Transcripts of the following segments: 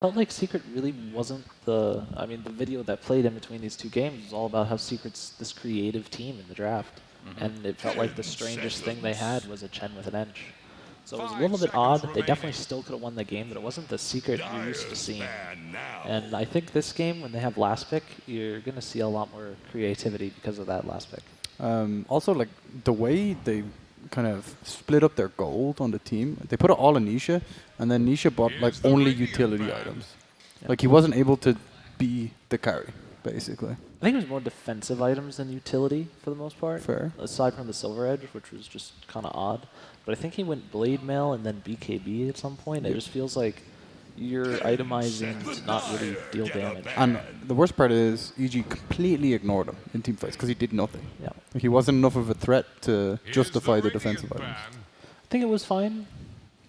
Felt like Secret really wasn't the. I mean, the video that played in between these two games was all about how Secret's this creative team in the draft, and it felt like the strangest thing they had was a Chen with an Ench. So it was a little bit odd. They definitely still could have won the game, but it wasn't the Secret you're used to seeing. And I think this game, when they have last pick, you're going to see a lot more creativity because of that last pick. Also, like the way they kind of split up their gold on the team, they put it all in Nisha, and then Nisha bought like only utility items. Yeah. Like he wasn't able to be the carry, basically. I think it was more defensive items than utility for the most part. Fair. Aside from the Silver Edge, which was just kind of odd. But I think he went Blade Mail and then BKB at some point. It just feels like you're itemizing to not really deal damage. And the worst part is EG completely ignored him in team fights because he did nothing. Yeah. Like, he wasn't enough of a threat to justify the defensive items. I think it was fine.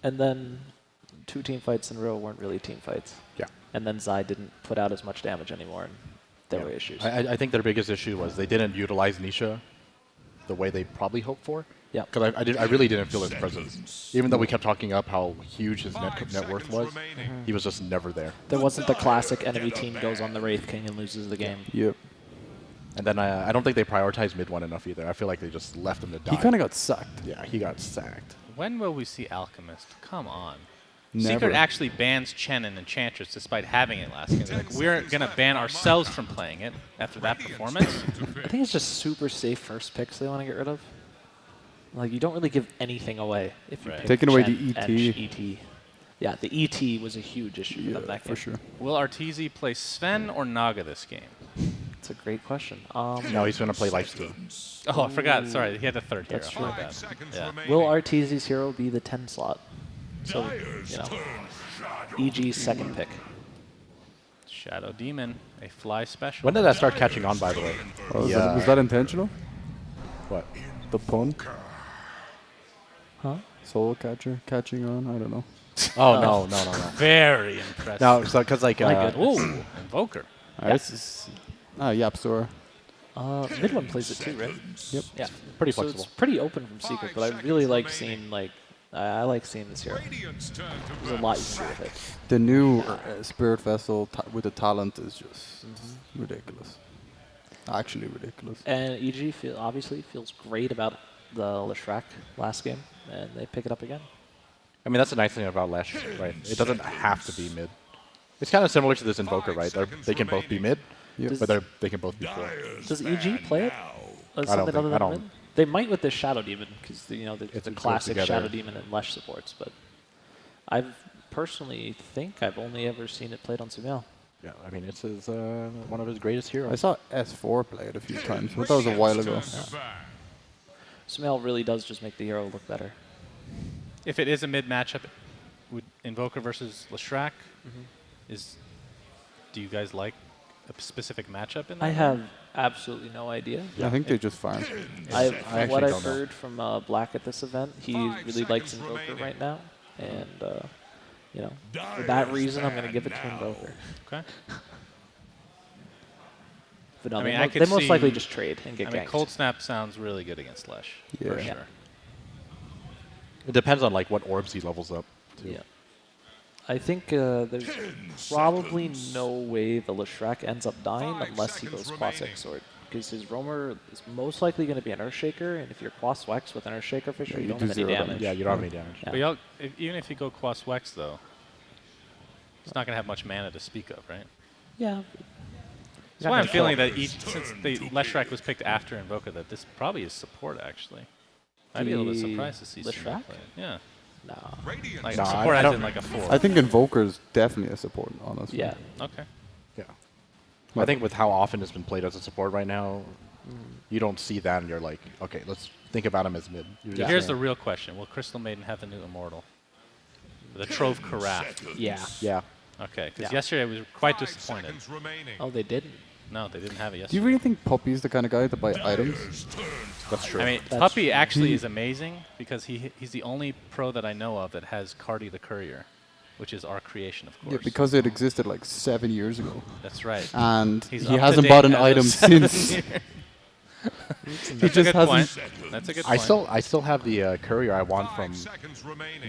And then 2 team fights in a row weren't really team fights. Yeah. And then Zai didn't put out as much damage anymore, and there were issues. I think their biggest issue was they didn't utilize Nisha the way they probably hoped for. Yeah. Because I really didn't feel his presence. Even though we kept talking up how huge his net worth was, he was just never there. There wasn't the classic enemy team goes on the Wraith King and loses the game. Yep. And then I don't think they prioritized mid one enough either. I feel like they just left him to die. He kind of got sacked. Yeah, he got sacked. When will we see Alchemist? Come on. Never. Secret actually bans Chen and Enchantress despite having it last game. Like, we're going to ban ourselves from playing it after that performance. I think it's just super safe first picks they want to get rid of. Like, you don't really give anything away if you Right. pick Taking away Chen, the ET. Ench, ET. Yeah, the ET was a huge issue for them that game. for sure. Will Arteezy play Sven or Naga this game? It's a great question. No, he's going to play Lifesteal. Oh, I forgot. Sorry, he had the third hero. That's My true. bad. Yeah. Will Arteezy's hero be the 10 slot? So, you know, EG's second pick. Shadow Demon, a fly special. When did that start catching on, by the way? Oh, was that intentional? What? The pun? Huh? Soul catcher catching on? I don't know. Oh, no. Very impressive. No, because like... My Ooh, Invoker. This is Yap Store. Mid one plays it too, right? Yep. Yeah. Pretty So flexible. it's pretty open from Secret, but I really like seeing, like, I like seeing this hero. There's a lot you can do with it. The new Spirit Vessel with the talent is just ridiculous. Actually ridiculous. And EG obviously feels great about the Leshrac last game, and they pick it up again. I mean, that's the nice thing about Lesh, right? It doesn't have to be mid. It's kind of similar to this Invoker, right? They can both be mid, Yep. but they can both be full. Does EG play it? As something think- other I than don't. mid? They might with the Shadow Demon, because you know it's a goes classic together. Shadow Demon and Lesh supports. But I personally think I've only ever seen it played on Sumail. Yeah, I mean, it's one of his greatest heroes. I saw S4 play it a few times, but that was a while ago. Sumail really does just make the hero look better. If it is a mid matchup, would Invoker versus Leshrac, do you guys like a specific matchup in that? I have absolutely no idea. I think they just farm. From I what actually I've don't know. heard from Black at this event, he really likes Invoker right now, and you know, for that reason, I'm going to give it to Invoker. Okay. But no, I mean, they, I could they most see- likely just trade and get I mean, ganked. Cold Snap sounds really good against Lesh. For Yeah. sure. It depends on like what orbs he levels up to. Yeah. I think there's probably no way the Leshrac ends up dying unless he goes Quassex Sword. Because his roamer is most likely going to be an Earthshaker, and if you're Quaswex with an Earthshaker Fisher, Yeah, you you don't do have any zero damage. damage. Yeah, you don't have any damage. Yeah. But even if you go Quas Wex, though, it's not going to have much mana to speak of, right? Yeah. That's why I'm feeling that since the Leshrac was picked after Invoker, that this probably is support, actually. I'd be a little bit The surprised to see Leshrac? Sumail play it. Yeah. No. Like No, support I as don't- in like a 4. I think Invoker is definitely a support, honestly. Yeah. Okay. Yeah. I think with how often it's been played as a support right now, you don't see that and you're like, okay, let's think about him as mid. You're just Here's the saying- real question. Will Crystal Maiden have the new Immortal? The Trove Carafe. Yeah. Yeah. Okay, because Yeah. yesterday I was quite disappointed. Oh, they didn't? No, they didn't have it Do you yesterday. really think Puppy's the kind of guy to buy items? That's true. I mean, That's Puppy true. actually is amazing because he's the only pro that I know of that has Cardi the Courier, which is our creation, of course. Yeah, because it existed like 7 years ago. That's right. And He's he up to hasn't date bought an as of item 7 since. years. He That's a just good hasn't. point. That's a good point. I still have the courier I won from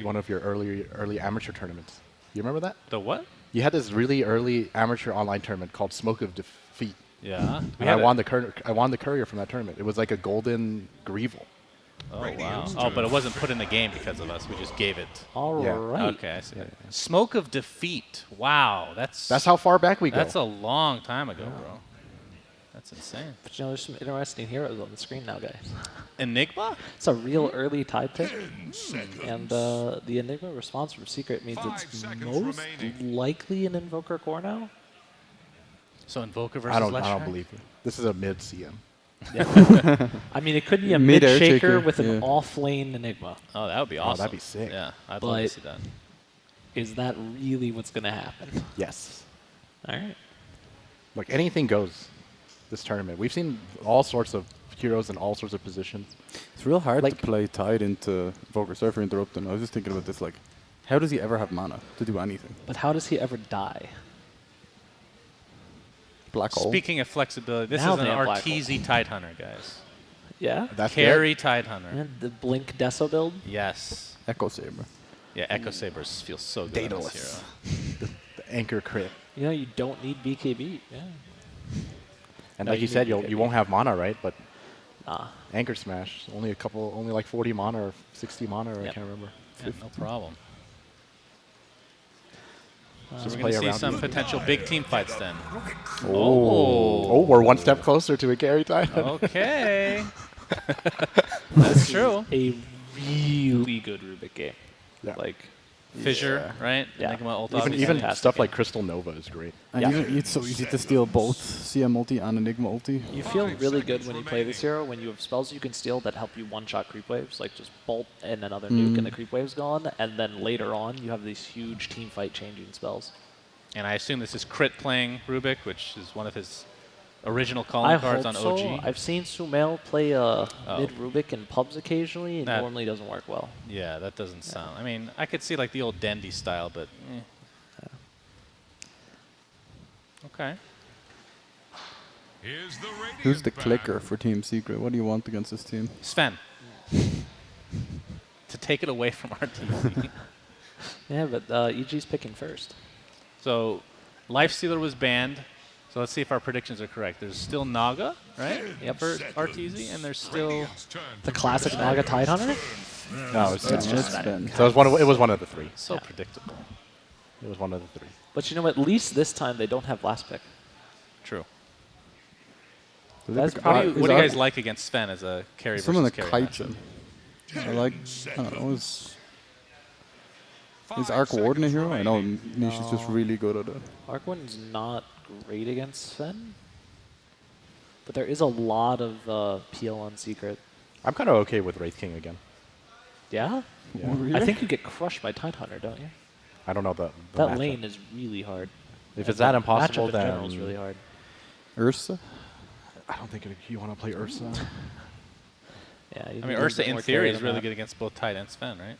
one of your early amateur tournaments. You remember that? The what? You had this really early amateur online tournament called Smoke of Defeat. Yeah. And I won the courier from that tournament. It was like a golden Greevil. Oh, wow. Oh, but it wasn't put in the game because of us. We just gave it. All Yeah. right. Okay, I see. Smoke of Defeat. Wow. That's how far back we go. That's a long time ago, bro. That's insane. But you know, there's some interesting heroes on the screen now, guys. Enigma? It's a real early Tide pick, and the Enigma response from Secret means it's most likely an Invoker core now. So Invoker versus I don't Leshrac? believe you. This is a mid CM. I mean, it could be a Mid-air mid-shaker shaker, with an yeah. off-lane Enigma. Oh, that would be awesome. that'd be sick. Yeah, I'd love to But- see that. Is that really what's going to happen? Yes. All right. Like anything goes this tournament. We've seen all sorts of heroes in all sorts of positions. It's real hard Like- to play Tide into Volker. Sorry for interrupting. I was just thinking about this. Like, how does he ever have mana to do anything? But how does he ever die? Black hole. Speaking of flexibility, this Now is an they have Black Hole. Arteezy Tidehunter, guys. Yeah? That's Carry Tidehunter. And the Blink Deso build? Yes. Echo Saber. Yeah, Echo Sabers feels so good on this Daedalus. hero. The anchor crit. You know, you don't need BKB. Yeah. And No, like you you said, need you BKB. won't have mana, right? But Nah. anchor smash, only like 40 mana or 60 mana, or I Yep. can't remember. Yeah, no problem. So Just we're play going to see around some with it. potential big team fights then. Oh, we're one step closer to a carry time. Okay. That's true. A really good Rubik game. Yeah. Like, Fissure, right? Yeah. Enigma ult Even obviously. even fantastic stuff game. like Crystal Nova is great. And Yeah. even, it's so easy to steal both CM ulti and Enigma ulti. you feel really good when you play this hero when you have spells you can steal that help you one-shot creep waves, like just bolt and another nuke and the creep wave's gone, and then later on you have these huge team fight changing spells. And I assume this is Crit playing Rubik, which is one of his original I calling cards hope on so. OG. I've seen Sumail play mid Rubik in pubs occasionally, and That- normally doesn't work well. Yeah, that doesn't sound. I mean, I could see like the old Dendy style, but. Okay. Who's the clicker for Team Secret? What do you want against this team? Sven. To take it away from our team. Yeah, but EG's picking first. So, Lifestealer was banned. So let's see if our predictions are correct. There's still Naga, right? Yep. For RTZ, and there's still. The classic Naga Tidehunter? No, it's It's just Sven. so it was one of the three. So Yeah. predictable. It was one of the three. But you know, at least this time they don't have last pick. True. That's Is What do you Arc- guys like against Sven as a carry Someone versus that carry? kites him. I like, I don't know, is Arc Warden a hero? I know Niche is just No. really good at it. Arkwin's not great against Sven, but there is a lot of PL on Secret. I'm kind of okay with Wraith King again. Yeah? Yeah. I think you get crushed by Tidehunter, don't you? I don't know the That matchup. lane is really hard. If And it's that the impossible, matchup in general is then really hard. Ursa? I don't think you want to play Ursa. Yeah, I mean, Ursa in theory is really good against both Tide and Sven, right?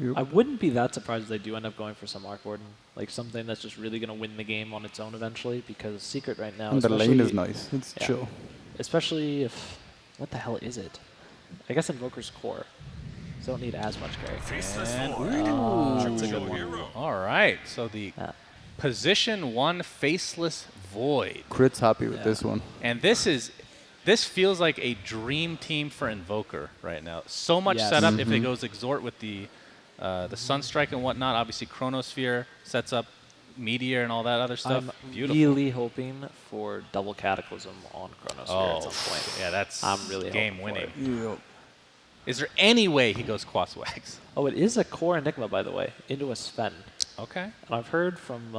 Yep. I wouldn't be that surprised if they do end up going for some Arc Warden, like something that's just really going to win the game on its own eventually, because Secret right now, And the lane is especially- nice. It's yeah. chill. Especially if, what the hell is it? I guess Invoker's core. So don't need as much carry. That's a good one. All right, so the Yeah. position 1 Faceless Void. Crit's happy with Yeah. this one. And this feels like a dream team for Invoker right now. So much Yes. setup if it goes Exhort with the Sunstrike and whatnot. Obviously, Chronosphere sets up Meteor and all that other stuff. I'm Beautiful. really hoping for double Cataclysm on Chronosphere at some point. yeah, that's I'm really game hoping for winning. it. Yep. Is there any way he goes Quaswags? Oh, it is a core Enigma, by the way, into a Sven. Okay. And I've heard from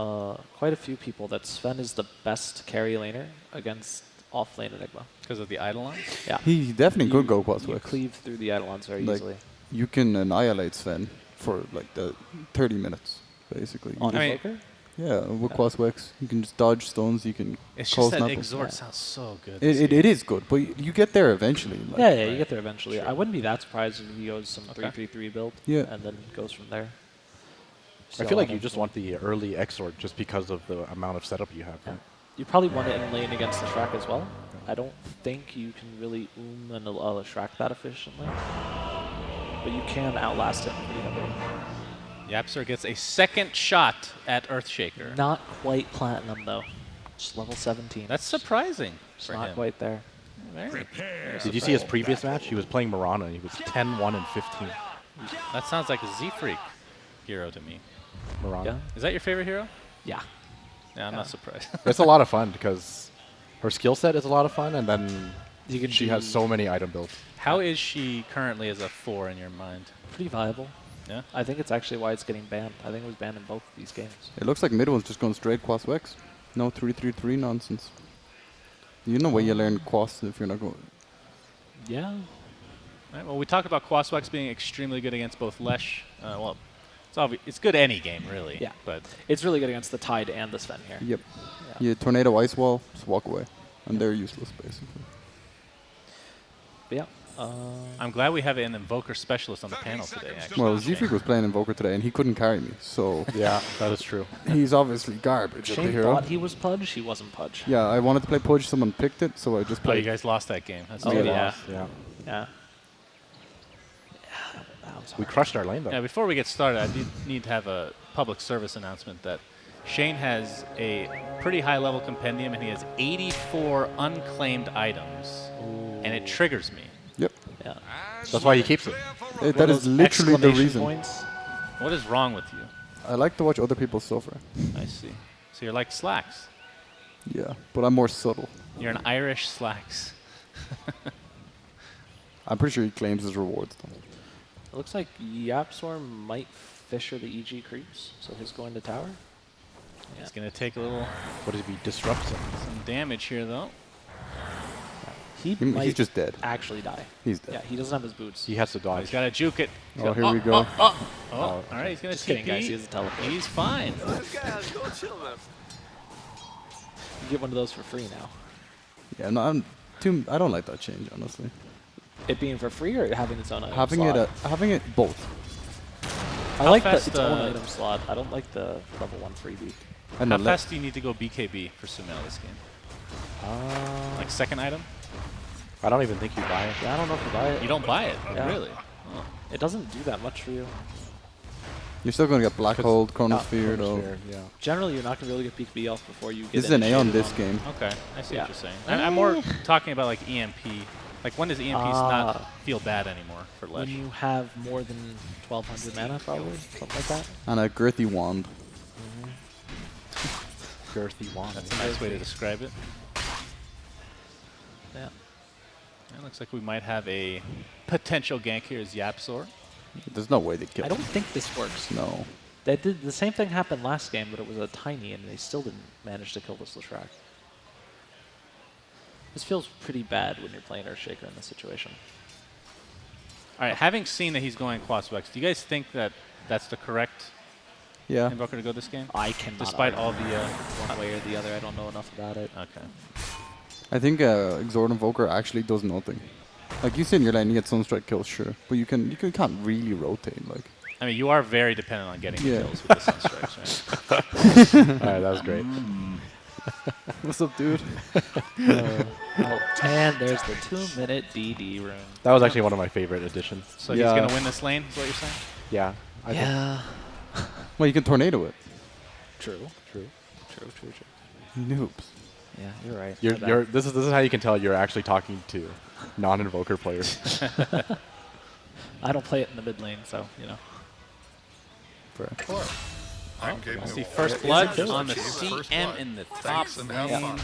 quite a few people that Sven is the best carry laner against off-lane Enigma. Because of the Eidolon? Yeah. He definitely could go You Quaswex. cleave through the Eidolons very Like, easily. You can annihilate Sven for like the 30 minutes, basically. You On just- I mean- Invoker? yeah, with Quaswex, you can just dodge stones, you can It's call just that snap 'em. Exhort Yeah. sounds so good. It is good, but you get there eventually. Like, Yeah, you get there eventually. I wouldn't be that surprised if he goes some Okay. 3-3-3 build Yeah. and then goes from there. I feel like you just want the early Exort just because of the amount of setup you have. Yeah. Right? You probably want it in lane against the Shrek as well. I don't think you can really and Shrek that efficiently. But you can outlast him pretty heavily. Yapsor gets a second shot at Earthshaker. Not quite platinum though. Just level 17. That's surprising It's for not him. quite there. Very Did you see his previous match? He was playing Mirana, and he was 10-1 and 15. That sounds like a Z-Freak hero to me. Mirana. Yeah. Is that your favorite hero? Yeah. Yeah, I'm not surprised. It's a lot of fun because her skill set is a lot of fun, and then You can she do has so many item builds. How is she currently as a 4 in your mind? pretty viable. Yeah. I think it's actually why it's getting banned. I think it was banned in both of these games. It looks like mid one's just going straight Quas Wex. No 3-3-3 nonsense. You know where you learn Quas if you're not going. Yeah. Right, well, we talked about Quaswex being extremely good against both Lesh. Well, it's good any game, really. Yeah. But It's really good against the Tide and the Sven here. Yep. Yeah. You tornado ice wall, just walk away, and they're useless basically. But yeah. I'm glad we have an Invoker specialist on the panel today, actually. Well, Zfreak was playing Invoker today, and he couldn't carry me, so Yeah, that is true. he's obviously garbage at the Shane hero. thought he was Pudge. He wasn't Pudge. Yeah, I wanted to play Pudge, someone picked it, so I just Oh, played. you guys lost that game. That's Oh, too yeah. bad. Yeah. Yeah. That was We hard. crushed our lane, though. Yeah, before we get started, I need to have a public service announcement that Shane has a pretty high-level compendium, and he has 84 unclaimed items, and it triggers me. Yep. Yeah. That's why he keeps it. That is literally the Exclamation reason. points. What is wrong with you? I like to watch other people suffer. I see. So you're like Slacks. Yeah, but I'm more subtle. You're an Irish Slacks. I'm pretty sure he claims his rewards though. It looks like Yapsor might Fisher the EG creeps, so he's going to tower. It's going to take a little What if he disrupts him? some damage here, though. He He's might just dead. actually die. He's Yeah, dead. he doesn't have his boots. He has to He's dodge. got to juke it. He's Oh, got- here we go. Oh, all right, he's going to Just kidding, guys. He TP. has a teleport. He's fine. You get one of those for free now. Yeah, no, I don't like that change, honestly. It being for free or having its own item Having slot? having it both. I How like fast, its own item slot. I don't like the level 1 freebie. And How the fast do you need to go BKB for Sumail this game? Like second item? I don't even think you buy it. Yeah, I don't know if you buy it. You don't buy it, Yeah. really? Oh. It doesn't do that much for you. You're still going to get Black Hole, Chronosphere, though. Chronosphere, yeah. Generally, you're not going to be able to get BKB off before you get This is an Aeon initiated this on. game. Okay, I see Yeah. what you're saying. I'm more talking about like EMP. Like when does EMP not Ah. feel bad anymore for When Lesh? you have more than 1200 mana, probably. Something like that. And a girthy wand. Girthy wand. That's a nice way to describe it. Yeah. It looks like we might have a potential gank here as Yapsor. There's no way they kill I him. don't think this works. No. They did the same thing happened last game, but it was a tiny, and they still didn't manage to kill this Leshrac. This feels pretty bad when you're playing Earthshaker in this situation. All right, having seen that he's going Quaswex, do you guys think that that's the correct Yeah. Invoker to go this game? I cannot Despite argue all the... one way or the other. I don't know enough about it. Okay. I think Exort Invoker actually does nothing. Like you sit in your lane, you get Sunstrike kills, sure, but you can't really rotate. Like I mean, you are very dependent on getting Yeah. the kills with the Sunstrikes, right? All right, that was great. what's up, dude? Oh, and there's the 2-minute DD room. That was actually one of my favorite additions. So Yeah. he's going to win this lane, is what you're saying? Yeah. I think- Yeah. Well, you can tornado it. True. True. True. Noobs. Yeah, you're right. You're, My bad. you're, this is how you can tell you're actually talking to non-invoker players. I don't play it in the mid lane, so, you know. I see first blood on the CM in the top lane.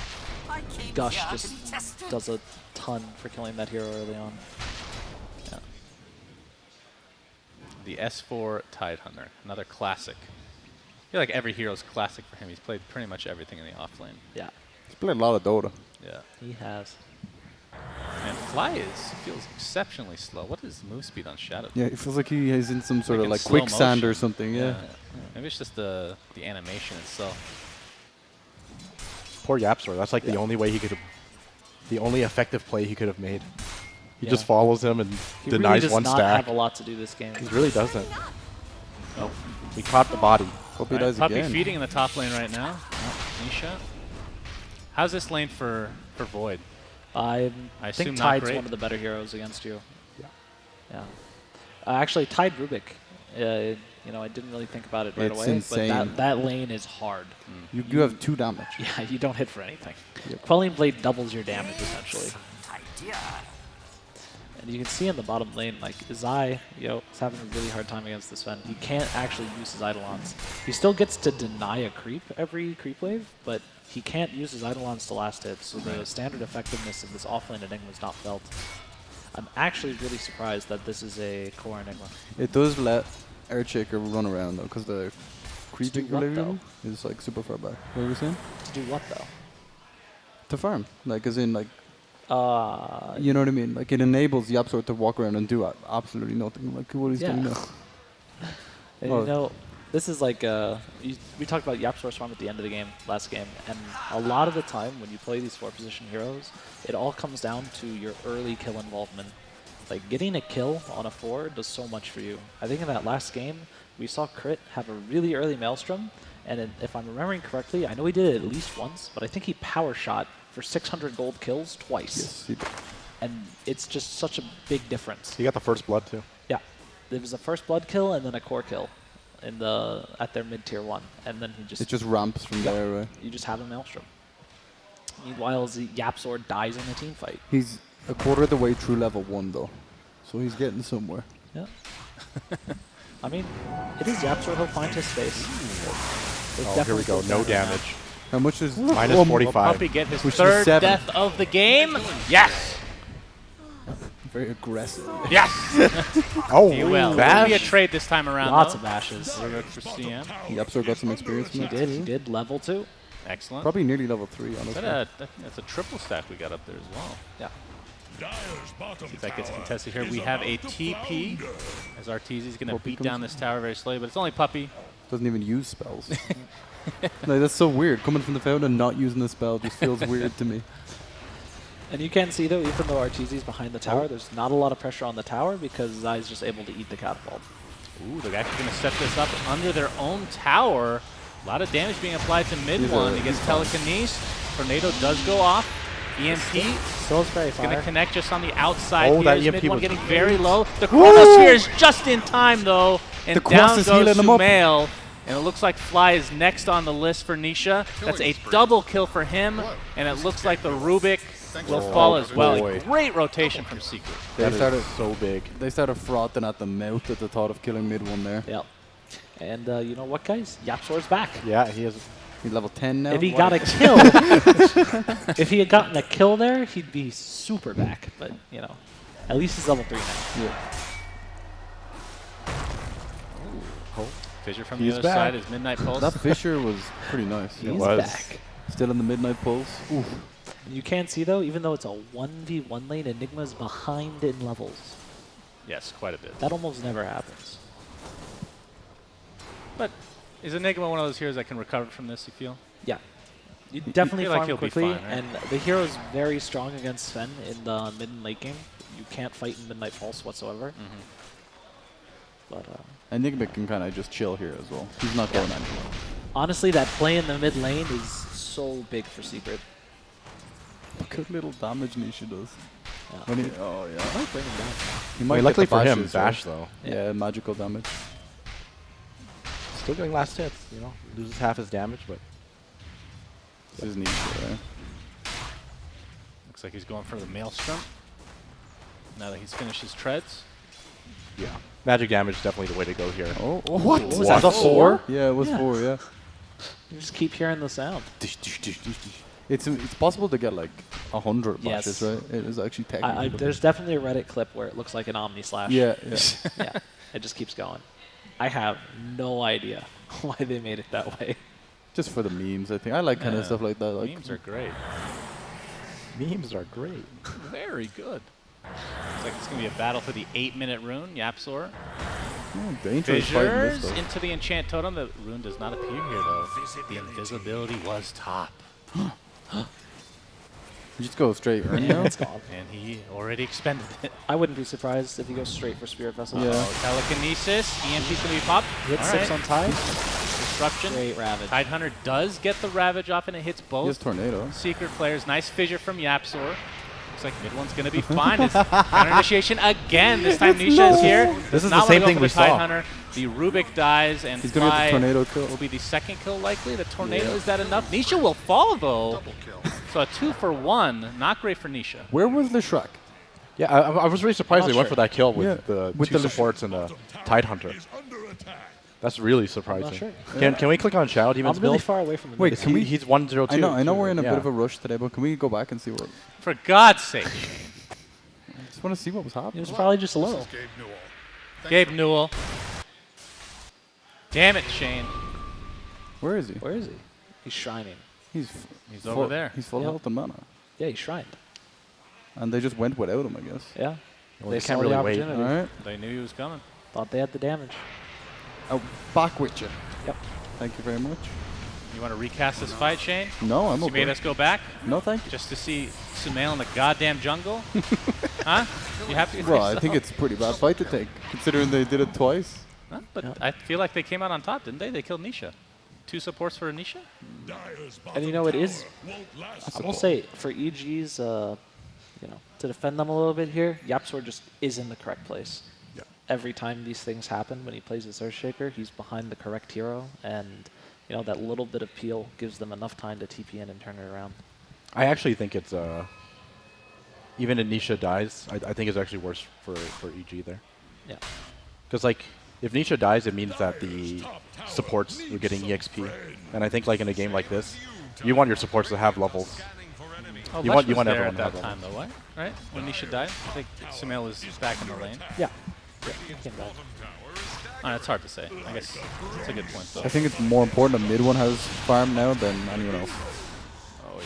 Gush just does a ton for killing that hero early on. Yeah. The S4 Tidehunter, another classic. I feel like every hero's classic for him. He's played pretty much everything in the off lane. Yeah, He's played a lot of Dota. Yeah. he has. And Fly feels exceptionally slow. What is the move speed on Shadow? Yeah, it feels like he is in some sort Like of in like slow quicksand or motion. something. Yeah. Maybe it's just the animation itself. Poor Yapsor. That's like the only way he could have, the only effective play he could have made. He Yeah. just follows him and He denies really does one not stack. have a lot to do this game. He really doesn't. Oh, We caught the body. Hope he right, dies Puppy again. feeding in the top lane right now. Nisha. How's this lane for Void? I assume think not Tide's great. one of the better heroes against you. Yeah. Yeah. Actually, Tide Rubik You know, I didn't really think about it right It's away, insane. but that lane is hard. You have 2 damage. Yeah, you don't hit for anything. Quelling Blade doubles your damage, essentially. And you can see in the bottom lane, like, Zai, is having a really hard time against this Sven. He can't actually use his Eidolons. He still gets to deny a creep every creep wave, but he can't use his Eidolons to last hit, so the standard effectiveness of this offlane Enigma is not felt. I'm actually really surprised that this is a core Enigma. It does let Earthshaker run around, though, because the creeping what, though? is, like, super far back. What were we saying? To do what, though? To farm. Like, as in, like, you know what I mean? Like, it enables Yapzor to walk around and do absolutely nothing. Like, what he's doing now. And you know, this is like, we talked about Yapzor's farm at the end of the game, last game, and a lot of the time when you play these 4-position heroes, it all comes down to your early kill involvement. Like, getting a kill on a 4 does so much for you. I think in that last game, we saw Crit have a really early Maelstrom, and if I'm remembering correctly, I know he did it at least once, but I think he power shot for 600 gold kills twice. Yes, he did. And it's just such a big difference. He got the first blood too. Yeah. There was a first blood kill and then a core kill at their mid-tier 1. And then It just ramps from there, right? you just have a Maelstrom. Meanwhile, Yapzor dies in a team fight. He's a quarter of the way through level 1, though. So he's getting somewhere. Yeah. I mean, it is Yapzor, he'll find his space. Oh, here we go. No damage. How much is... Minus Oh, 45. Puppy get his Which is third 7. death of the game. Yes. Very aggressive. Yes. Oh, He will. bash. It'll be a trade this time around. Lots though. of bashes. We're good for CM. Yapzor got some experience from He that. did level 2. Excellent. Probably nearly level 3, Is honestly. that's a triple stack we got up there as well. Yeah. See if that gets contested here. We have a TP as Arteezy's going to Puppy beat comes down this tower very slowly, but it's only Puppy. Doesn't even use spells. Like, that's so weird. Coming from the fountain and not using the spell just feels weird to me. And you can see, though, even though Arteezy's behind the tower, there's not a lot of pressure on the tower because Zai's just able to eat the catapult. Ooh, they're actually going to set this up under their own tower. A lot of damage being applied to mid one. He gets telekinesis. Tornado does go off. EMP Still is very going to fire. connect just on the outside Oh, here. that Is EMP mid one was getting very low. The Chronosphere is just in time, though. And The Cross down is healing goes him up. Sumail. And it looks like Fly is next on the list for Nisha. That's a double kill for him. And it looks like the Rubik will fall as well. boy. A great rotation from Secret. That They started is so big. They started frothing at the mouth at the thought of killing mid one there. Yep. And you know what, guys? Yapzor's back. Yeah, he is. He's level 10 now. If he got a kill, if he had gotten a kill there, he'd be super back. But, you know, at least he's level 3 now. Yeah. Fissure from He's the other back. side is Midnight Pulse. That Fissure was pretty nice. He's was. back. Still in the Midnight Pulse. Ooh. You can see, though, even though it's a 1v1 lane, Enigma's behind in levels. Yes, quite a bit. That almost never happens. But is Enigma one of those heroes that can recover from this, you feel? Yeah. You definitely feel like farm he'll be quickly, fine, right? and the hero's very strong against Sven in the mid and late game. You can't fight in Midnight Pulse whatsoever. But Enigma can kind of just chill here as well. He's not going anywhere. honestly, that play in the mid lane is so big for Secret. Look how little damage Nisha does. Yeah. When he, oh, yeah. Might bring him down. He Wait, get luckily the for him, bashes, bash right? though. Yeah, magical damage. Still getting last hits. You know, loses half his damage, but This is Nisha, right? Looks like he's going for the Maelstrom. Now that he's finished his treads. yeah, magic damage is definitely the way to go here. Oh, What? Was that a 4? Yeah, it was Yeah. 4, yeah. You just keep hearing the sound. It's possible to get like 100 Yes. bashes, right? It is actually technically. There's definitely a Reddit clip where it looks like an Omni Slash. Yeah, yeah. Yeah. It just keeps going. I have no idea why they made it that way. Just for the memes, I think. I like kind Yeah. of stuff like that. Like, Memes are great. Memes are great. Very good. Looks like it's going to be a battle for the 8-minute rune. Yapzor. oh, Danger is fighting this Fissures though. into the enchant totem. The rune does not appear here, though. The invisibility was top. You just go straight, right? Yeah, it's gone. And he already expended it. I wouldn't be surprised if he goes straight for Spirit Vessel. Yeah. Oh, telekinesis. EMP's going to be popped. Hit All 6 right. on Tide. Disruption. Great Ravage. Tidehunter does get the Ravage off, and it hits He has both Tornado. Secret players. Nice fissure from Yapzor. Looks like mid one's going to be fine. It's counter initiation again. This time Nisha is here. This is Not the same wanna go thing for we the saw. Tidehunter. The Rubik dies, and He's gonna get the Fly tornado kill. will be the second kill likely. The tornado, Yeah. is that enough? Nisha will fall, though. So a 2-for-1. Not great for Nisha. Where was the Shrek? Yeah, I was really surprised Not they went sure. for that kill with Yeah, the with two the supports and the Tide Hunter. That's really surprising. sure. Can we click on Shadow Demon's I'm really build? far away from the Wait, mid. can we- He's 1-0-2. I know we're in a yeah. bit of a rush today, but can we go back and see what? For God's sake. I just want to see what was It happening. was probably just a little. Gabe Newell. Damn it, Shane. Where is he? Where is he? He's shrining. He's He's over there. He's full Yep. health and mana, Yeah, he's shrined. and they just went without him, I guess. Yeah. Well, They you saw can't the really wait. opportunity. All right. They knew he was coming. Thought they had the damage. Oh, back with you. Yep. Thank you very much. You want to recast this fight, Shane? No, I'm You okay. made us go back No, thank you. just to see Sumail in the goddamn jungle? Huh? You happy with Well, I yourself? think it's a pretty bad fight to take, considering they did it twice. Huh? But Yeah. I feel like they came out on top, didn't they? They killed Nisha. 2 supports for Nisha? And you know, it is, I will say, for EG's, you know, to defend them a little bit here, Yapsor just is in the correct place. Yeah. Every time these things happen, when he plays his Earthshaker, he's behind the correct hero, and, you know, that little bit of peel gives them enough time to TP in and turn it around. I actually think it's even if Nisha dies, I think it's actually worse for EG there. Yeah. Because like if Nisha dies, it means that the supports are getting EXP, and I think like in a game like this, you want your supports to have levels. Oh, You Lush want- was there everyone at to have that time, though, what? Right? When Nisha died? I think Sumail was back in the lane. Yeah. Yeah, he came back. It's hard to say. I guess it's a good point, though. I think it's more important that mid one has farm now than anyone else. Oh,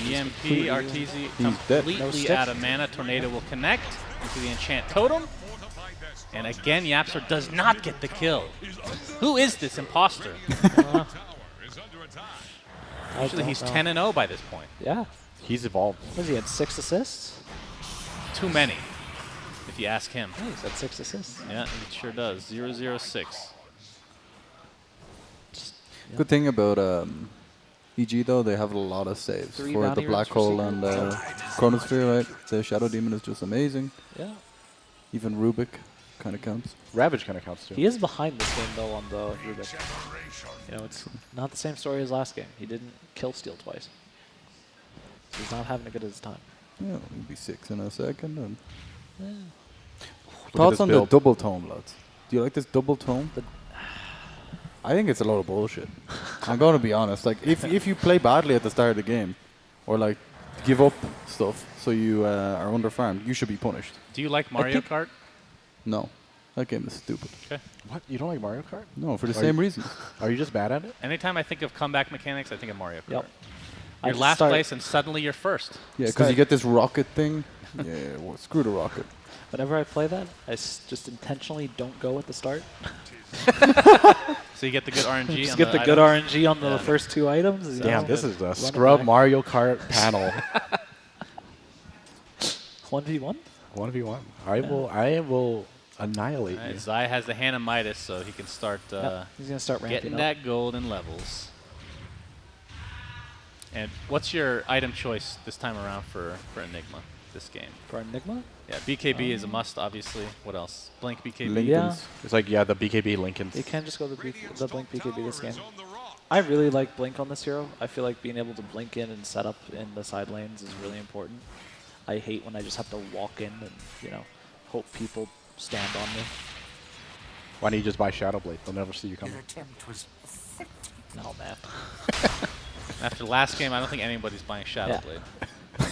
yeah. EMP, Arteezy, He's dead. No completely stick. out of mana. Tornado will connect into the enchant totem. And again, Yapsor does not get the kill. Who is this imposter? I Usually don't he's know. 10-0 by this point. Yeah. He's evolved. Was he had 6 assists? Too many, if you ask him. Yeah, he's had 6 assists. Yeah, he sure does. 006. Good thing about EG though, they have a lot of saves 3 for the bounty Black runs for Hole and Chronosphere, right? The Shadow Demon is just amazing. Yeah. Even Rubik kind of counts. Ravage kind of counts too. He is behind this game, though, on the Rubik. You know, it's not the same story as last game. He didn't kill Steel twice. So he's not having a good as time. Yeah, he'll be 6 in a second. And Look at thoughts this on build. the double tome, lads? Do you like this double tome? The- I think it's a load of bullshit. I'm going to be honest. Like, if you play badly at the start of the game, or like give up stuff so you are under farmed, you should be punished. Do you like Mario think- Kart? No, that game is stupid. Okay. What? You don't like Mario Kart? No, for the Are same you- reason. Are you just bad at it? Anytime I think of comeback mechanics, I think of Mario Kart. Yep. I You're just last start- place and suddenly you're first. Yeah, because you get this rocket thing. Yeah, well, screw the rocket. Whenever I play that, I just intentionally don't go at the start. So you get the good RNG Just on get the good items. RNG on the Yeah. first 2 items. you Damn, know, this is a run it scrub back. Mario Kart panel. 1v1? 1v1. I will annihilate Right, you. Zai has the hand of Midas, so he can start Yep, he's going to start ramping getting up. that gold in levels. And what's your item choice this time around for Enigma, this game? For Enigma? Yeah, BKB is a must, obviously. What else? Blink BKB. Yeah. It's like, yeah, the BKB Lincolns. You can just go the Blink BKB this game. I really like Blink on this hero. I feel like being able to blink in and set up in the side lanes is really important. I hate when I just have to walk in and, you know, hope people stand on me. Why don't you just buy Shadow Blade? They'll never see you coming. No, man. After last game, I don't think anybody's buying Shadow Yeah. Blade.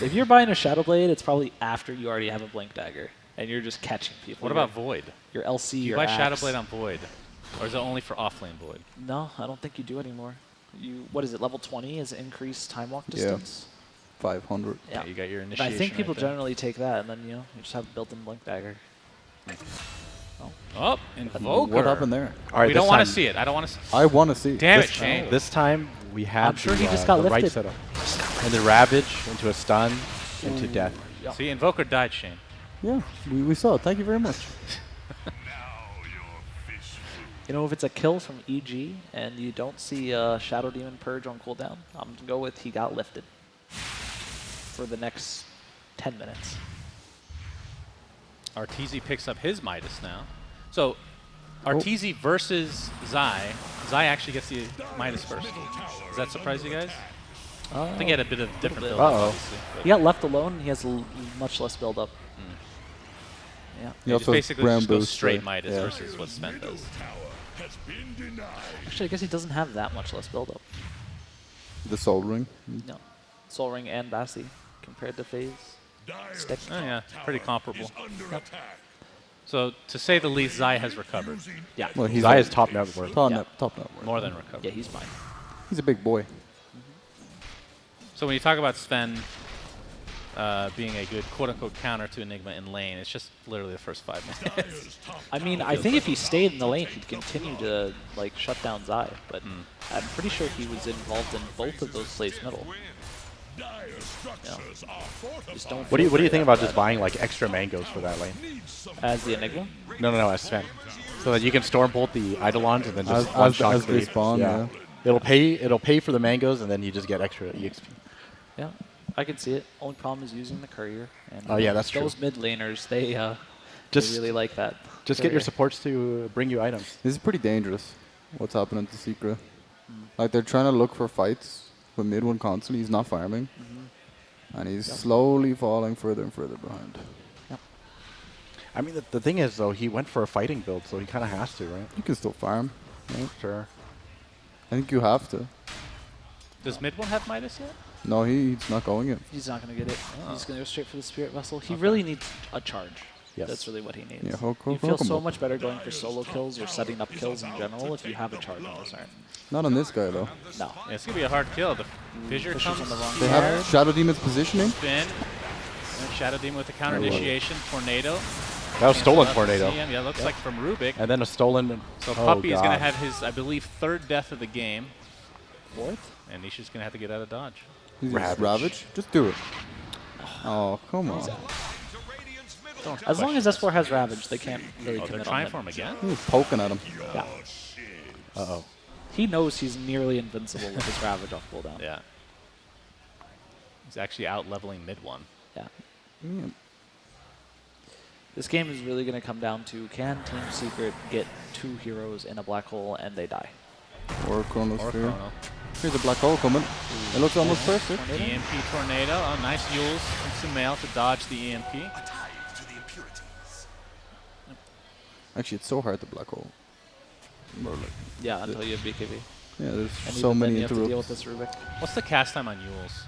If you're buying a Shadow Blade, it's probably after you already have a Blink Dagger, and you're just catching people. What about Void? your LC, Do you your buy axe. Shadow Blade on Void? Or is it only for offlane Void? No, I don't think you do anymore. What is it, level 20 is increased time walk Yeah. distance? 500. Yeah. You got your And initiation I think people right there. generally take that, and then, you know, you just have a built-in Blink Dagger. Oh, Invoker. What happened there? All right, We this don't want to time- see it. I don't want to see I want to see. Damn it, this, Shane. This time we have I'm sure the, he just got the right lifted. setup. And the Ravage into a stun into death. See, Invoker died, Shane. Yeah, we saw it. Thank you very much. You know, if it's a kill from EG and you don't see Shadow Demon Purge on cooldown, I'm going to go with he got lifted for the next 10 minutes. Arteezy picks up his Midas now. So, Arteezy versus Zai. Zai actually gets the Midas first. Does that surprise you guys? I think he had a bit of different build up, obviously. He got left alone. He has much less build up. Yeah. He He also has basically ground just goes boost, straight right? Midas Yeah. versus what Sven does. Actually, I guess he doesn't have that much less build up. The Soul Ring. No. Soul Ring and Bassi compared to FaZe. Stick. Oh yeah, pretty comparable. So to say the least, Zai has recovered. Yeah. Well, he's Zai a is top net worth. top Yeah. net, top net worth. More than recovered. Yeah, he's fine. He's a big boy. So when you talk about Sven being a good quote-unquote counter to Enigma in lane, it's just literally the first 5 minutes. I mean, I think if he stayed in the lane, he'd continue to like shut down Zai. But I'm pretty sure he was involved in both of those plays middle. Yeah. Just don't What do feel you great think after about just that. buying like extra mangoes for that lane? As the Enigma? No, as Sven. So that you can storm bolt the Eidolons and then just As- one as- shot as they cleave. spawn, yeah. It'll pay for the mangoes and then you just get extra EXP. Yeah, I can see it. Only problem is using the courier. And Oh, yeah, that's true. those mid laners, they Just- really like that. Just get your courier. supports to bring you items. This is pretty dangerous. What's happening to Secret? Like they're trying to look for fights with mid one constantly. He's not farming, and he's slowly falling further and further behind. I mean, the thing is though, he went for a fighting build, so he kind of has to, right? You can still farm. Right? Sure. I think you have to. Does mid one have Midas yet? No, he's not going it. He's not going to get it. Oh. He's going to go straight for the Spirit Vessel. He really needs a charge. Yes. That's really what he needs. Yeah, you feel so Hokomo. much better going for solo kills or setting up kills in general if you have a charge on the turn. Not on this guy though. No. Yeah, it's gonna be a hard kill. The fissure Fissure's comes on the wrong They side. have Shadow Demon's positioning. spin. And Shadow Demon with the counter Very well. initiation. Tornado. That was stolen Cancel out the tornado. CM. Yeah, looks like from Rubik. And then a stolen. So oh Puppy is going to God. have his, I believe, 3rd death of the game. Fourth? And Nisha's going to have to get out of dodge. He's Ravage. Ravage. Just do it. Oh, come on. As long as S4 has Ravage, they can't really Oh, they're commit trying on for him. him again? He was poking at him. Yeah. Uh-oh. He knows he's nearly invincible with his Ravage off cooldown. Yeah. He's actually out leveling mid one. Yeah. Yeah. This game is really going to come down to can Team Secret get 2 heroes in a black hole and they die? Or Chronosphere. Or Chrono. Here's a black hole coming. It looks almost perfect. Tornado? EMP Tornado. Oh, nice Yules from Sumail to dodge the EMP. Actually, it's so hard to black hole. Or like, Yeah, until you have BKB. yeah, there's And so even then many you have to deal with interrupts. this Rubik. What's the cast time on Yules?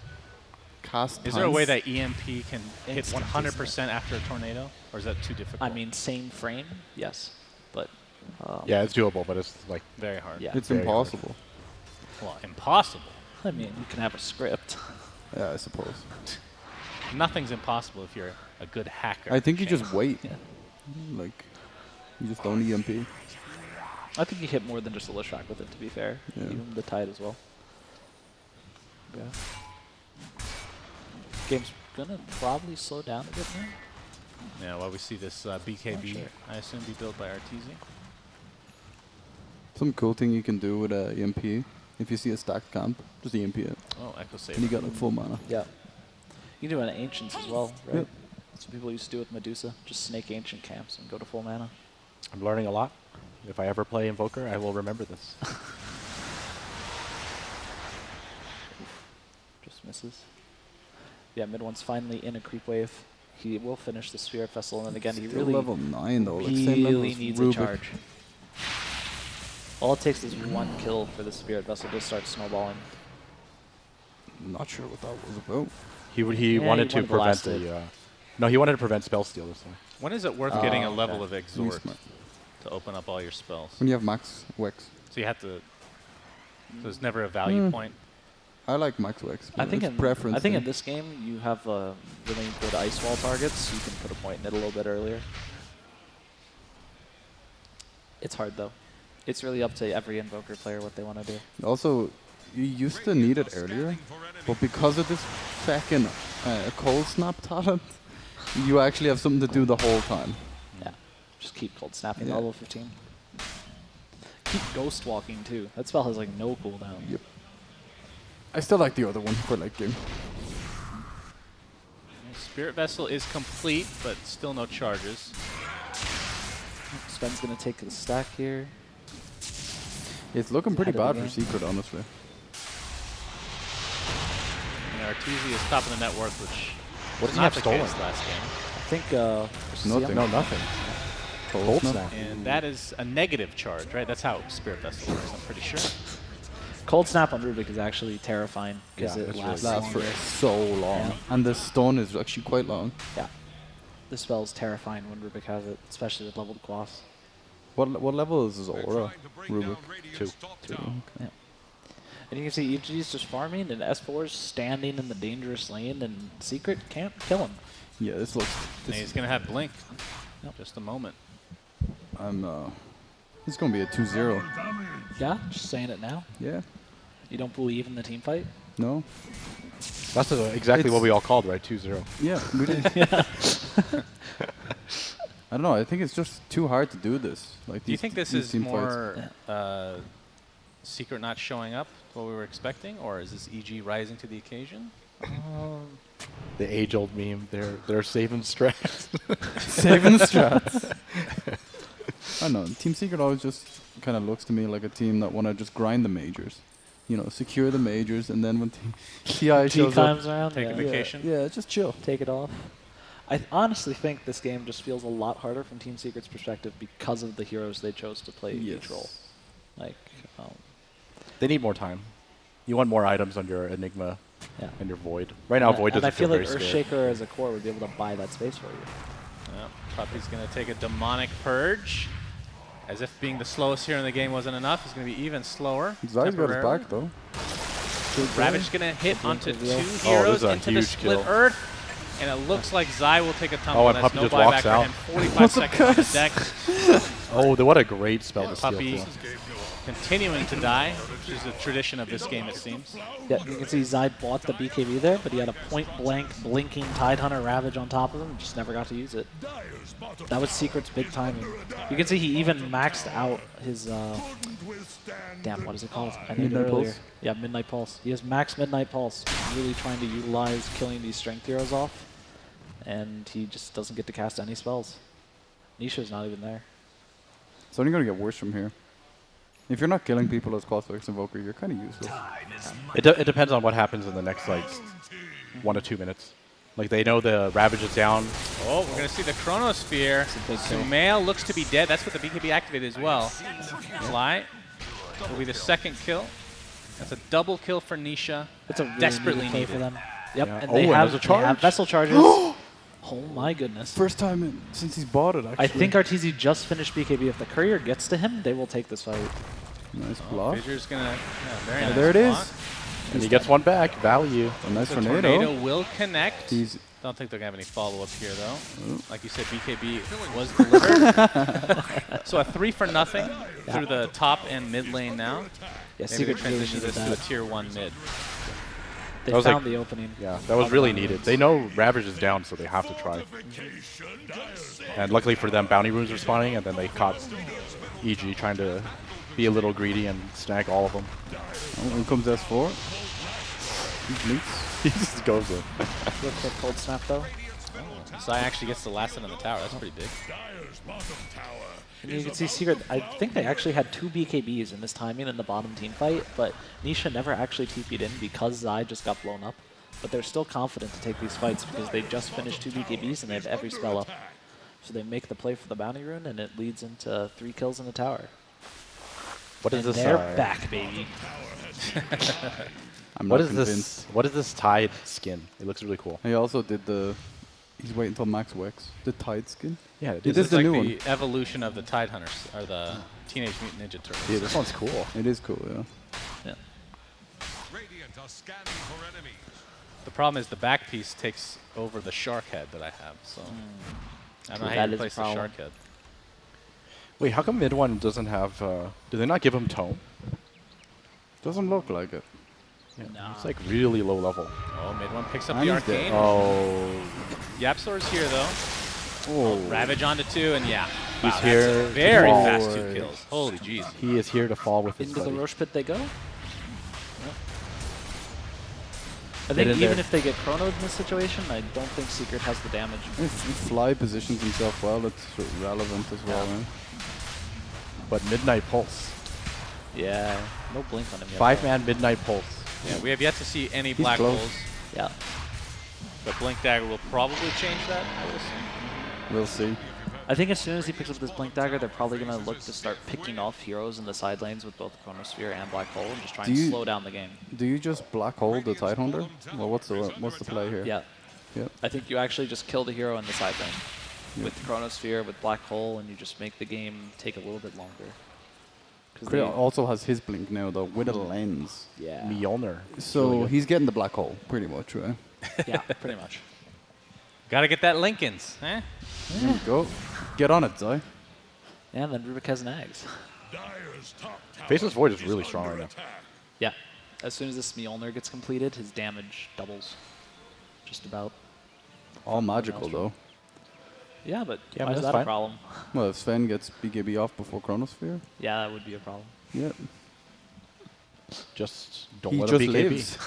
Cast Is there a way times. that EMP can hit Instant, 100% after a tornado? Or is that too difficult? I mean, same frame, yes. But, Yeah, it's doable, but it's like very hard. yeah. It's Very impossible. Well, impossible. I mean, you can have a script. Yeah, I suppose. Nothing's impossible if you're a good hacker. I think you Shane. just wait. Yeah. Like, you just don't EMP. I think you hit more than just a Lishak with it, to be fair. Yeah. Even the Tide as well. Yeah. Game's gonna probably slow down a bit now. Yeah, while we see this BKB, sure. I assume be built by Arteezy. Some cool thing you can do with a EMP, if you see a stacked camp, just EMP it. Oh, Echo Saber. And you got like full mana. Yeah. You can do it on Ancients as well, right? Yep. That's what people used to do with Medusa. Just snake Ancient camps and go to full mana. I'm learning a lot. If I ever play Invoker, I will remember this. Just misses. Yeah, mid one's finally in a creep wave. He will finish the Spirit Vessel, and then again, he Still really, level 9 though, like same level really as needs Rubik. a charge. All it takes is one kill for the Spirit Vessel to start snowballing. Not sure what that was about. He Yeah, wanted he to wanted to prevent last the. No, he wanted to prevent spell steal this time. When is it worth getting a Oh, level okay. of Really Exhort smart. to open up all your spells? When you have max Wex. So you have to. So there's never a value point. I like max Wex. I but think it's in preference I think in thing. this game you have really good ice wall targets. You can put a point in it a little bit earlier. It's hard though. It's really up to every Invoker player what they want to do. Also, you used to need it earlier, but because of this second cold snap talent, you actually have something to do the whole time. Yeah, just keep cold snapping Yeah. level 15. Keep ghost walking too. That spell has like no cooldown. Yep. I still like the other one for late game. Spirit Vessel is complete, but still no charges. Ben's going to take the stack here. It's looking pretty Ahead of bad the for game. Secret, honestly. Arteezy is top of the net worth, which What was does he not have the stolen? case last game. I think Nothing. No, nothing. Cold Snap. snap. And that is a negative charge, right? That's how Spirit Vessel works, I'm pretty sure. Cold Snap on Rubik is actually terrifying because Yeah, it it's really lasts Lasts for longer. so long. Yeah. And the stun is actually quite long. Yeah. The spell is terrifying when Rubik has it, especially with leveled Quas. What level is his aura, Rubik? 2. Yeah. And you can see EG's just farming, and S4's standing in the dangerous lane, and Secret can't kill him. Yeah, this looks. And he's going to have Blink. Yep. Just a moment. It's gonna be a 2-0. Yeah, just saying it now. Yeah. You don't believe in the team fight? No. That's exactly what we all called, right? 2-0. Yeah, we did. I don't know. I think it's just too hard to do this. Like, Do you think this these is team fights. more Secret not showing up, what we were expecting, or is this EG rising to the occasion? The age-old meme. They're saving strats. Saving strats. I don't know. Team Secret always just kind of looks to me like a team that want to just grind the majors. You know, secure the majors, and then when TI shows up, comes around, Take a yeah. vacation. yeah, just chill. Take it off. I honestly think this game just feels a lot harder from Team Secret's perspective because of the heroes they chose to play each role. Like, They need more time. You want more items on your Enigma yeah. and your Void. Right now, Void And doesn't I feel like very scary. Earthshaker as a core would be able to buy that space for you. Yeah, Puppy's going to take a demonic purge. As if being the slowest here in the game wasn't enough, he's going to be even slower. Zai's got his temporarily. back though. Ravage going to hit onto reveal. 2 this heroes is a into the huge split kill. Earth. And it looks like Zai will take a tumble. Oh, and That's Puppy no just buyback walks for out. him. 45 What's up, seconds on the guys? deck. Oh, what a great spell to steal. Puppy too. continuing to die, which is a tradition of this game, it seems. Yeah, you can see Zai bought the BKB there, but he had a point-blank blinking Tidehunter Ravage on top of him and just never got to use it. That was Secret's big timing. You can see he even maxed out his, damn, what is it called? I named it Midnight earlier. Pulse? Yeah, Midnight Pulse. He has max Midnight Pulse, really trying to utilize killing these strength heroes off, and he just doesn't get to cast any spells. Nisha's not even there. It's only gonna get worse from here. If you're not killing people as Cosmix Invoker, you're kind of useless. It depends on what happens in the next, like, 1 to 2 minutes. Like, they know the Ravage is down. Oh, we're going to see the Chronosphere. Sumail looks to be dead. That's what the BKB activated as well. Fly will be the second kill. That's a double kill for Nisha. It's a really desperately needed play needed. for them. Yep, Yeah. and Oh, they and have, there's a they have charge? vessel charges. Oh my goodness. First time since he's bought it, actually. I think Arteezy just finished BKB. If the courier gets to him, they will take this fight. Nice block. Fissures going to... very nice There it is. block. And he gets one back. Value. A nice The tornado. tornado will connect. He's Don't think they're going to have any follow-up here, though. Like you said, BKB was delivered. So a 3 for nothing through the top and mid lane now. Yeah, Maybe they Secret really transition needed this to a that. tier 1 mid. They That was found like- the opening. Yeah, that was really needed. They know Ravage is down, so they have to try. And luckily for them, Bounty Runes are spawning, and then they caught EG trying to be a little greedy and snag all of them. oh, in comes S4. He blinks. He just goes in. Real quick cold snap though. Zai actually gets the last hit on the tower. That's pretty big. And you can see Secret, I think they actually had 2 BKBs in this timing in the bottom team fight, but Nisha never actually TP'd in because Zai just got blown up. But they're still confident to take these fights because they just finished 2 BKBs and they have every spell up. So they make the play for the bounty rune and it leads into 3 kills in the tower. What is And this? they're back, baby. I'm What not is convinced. this? What is this Tide skin? It looks really cool. He also did the. He's waiting until Max Wex. The Tide skin. Yeah, It This is is the like new the one. evolution of the Tide Hunters, or the Teenage Mutant Ninja Turtles. Dude, this one's cool. It is cool, yeah. Yeah. The problem is the back piece takes over the shark head that I have, so I don't know how That you is a replace the problem. shark head. Wait, how come mid one doesn't have? Do they not give him tone? Doesn't look like it. Nah. It's like really low level. Oh, mid one picks up And the he's dead. arcane. Oh, Yapsor's here though. Oh. Ravage onto 2, and yeah. He's Wow, here that's a to very fall. fast 2 kills. Holy jeez. he is here to fall with his Into the buddy. Roche pit they go. I Get think in even there. if they get chronoed in this situation, I don't think Secret has the damage. If Fly positions himself well, it's sort of relevant as well, man. But Midnight Pulse. Yeah, no blink on him yet. 5-man Midnight Pulse. Yeah, we have yet to see any He's black close. holes, Yeah. but Blink Dagger will probably change that, I would assume. We'll see. I think as soon as he picks up this Blink Dagger, they're probably going to look to start picking off heroes in the side lanes with both Chronosphere and Black Hole and just try Do and you- slow down the game. Do you just black hole the Tidehunter? Well, what's the play here? Yeah. Yep. I think you actually just kill the hero in the side lane with Chronosphere, with Black Hole, and you just make the game take a little bit longer. 'Cause Kriya they- also has his blink now though with a lens. yeah. Mjolnir. So Really good. he's getting the black hole pretty much, right? Yeah, pretty much. Gotta get that Lincolns, eh? There you go. Get on it, Zai. Yeah, and then Rubik has nags. Faceless Void is really strong right now. Yeah. As soon as this Mjolnir gets completed, his damage doubles. Just about. All magical though. Yeah, but Yeah, why but is that's that a fine. problem? Well, if Sven gets BKB off before Chronosphere, Yeah, that would be a problem. yeah. Just don't He let just him BKB. lives.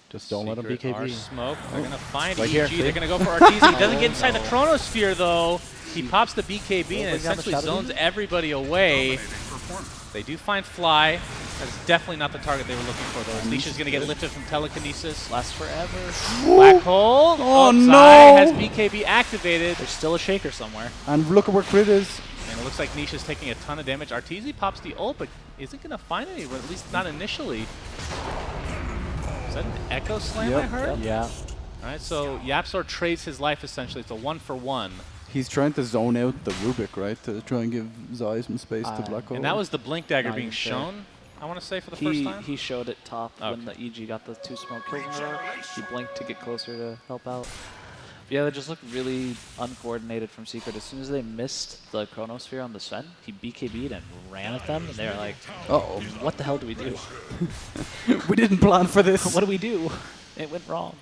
Just don't let him Secret are BKB. smoke. They're gonna find Right EG. here, They're see? gonna go for Arteezy. Doesn't Oh, get inside the no. Chronosphere though. He pops the BKB and bring down the essentially Shadow zones Demon? everybody away. They do find Fly. That's definitely not the target they were looking for though. Leisha's gonna get lifted from telekinesis. Lasts forever. Black hole. Oh, Zai no! has BKB activated. There's still a shaker somewhere. And look at where Crit is. And it looks like Nisha's taking a ton of damage. Arteezy pops the ult, but isn't going to find any, or at least not initially. Is that an Echo Slam I Yep, heard? Yeah. All right, so Yapsor trades his life essentially. It's a 1-for-1. He's trying to zone out the Rubik, right? To try and give Zai some space to black hole. And that was the Blink Dagger Not being even fair. shown, I want to say, for the first time. He showed it top when the Okay. EG got the 2 smoke kills in a row. He blinked to get closer to help out. Yeah, they just looked really uncoordinated from Secret. As soon as they missed the Chronosphere on the Sven, he BKB'd and ran at them, and they were like, Uh-oh. what the hell do we do? We didn't plan for this. What do we do? It went wrong.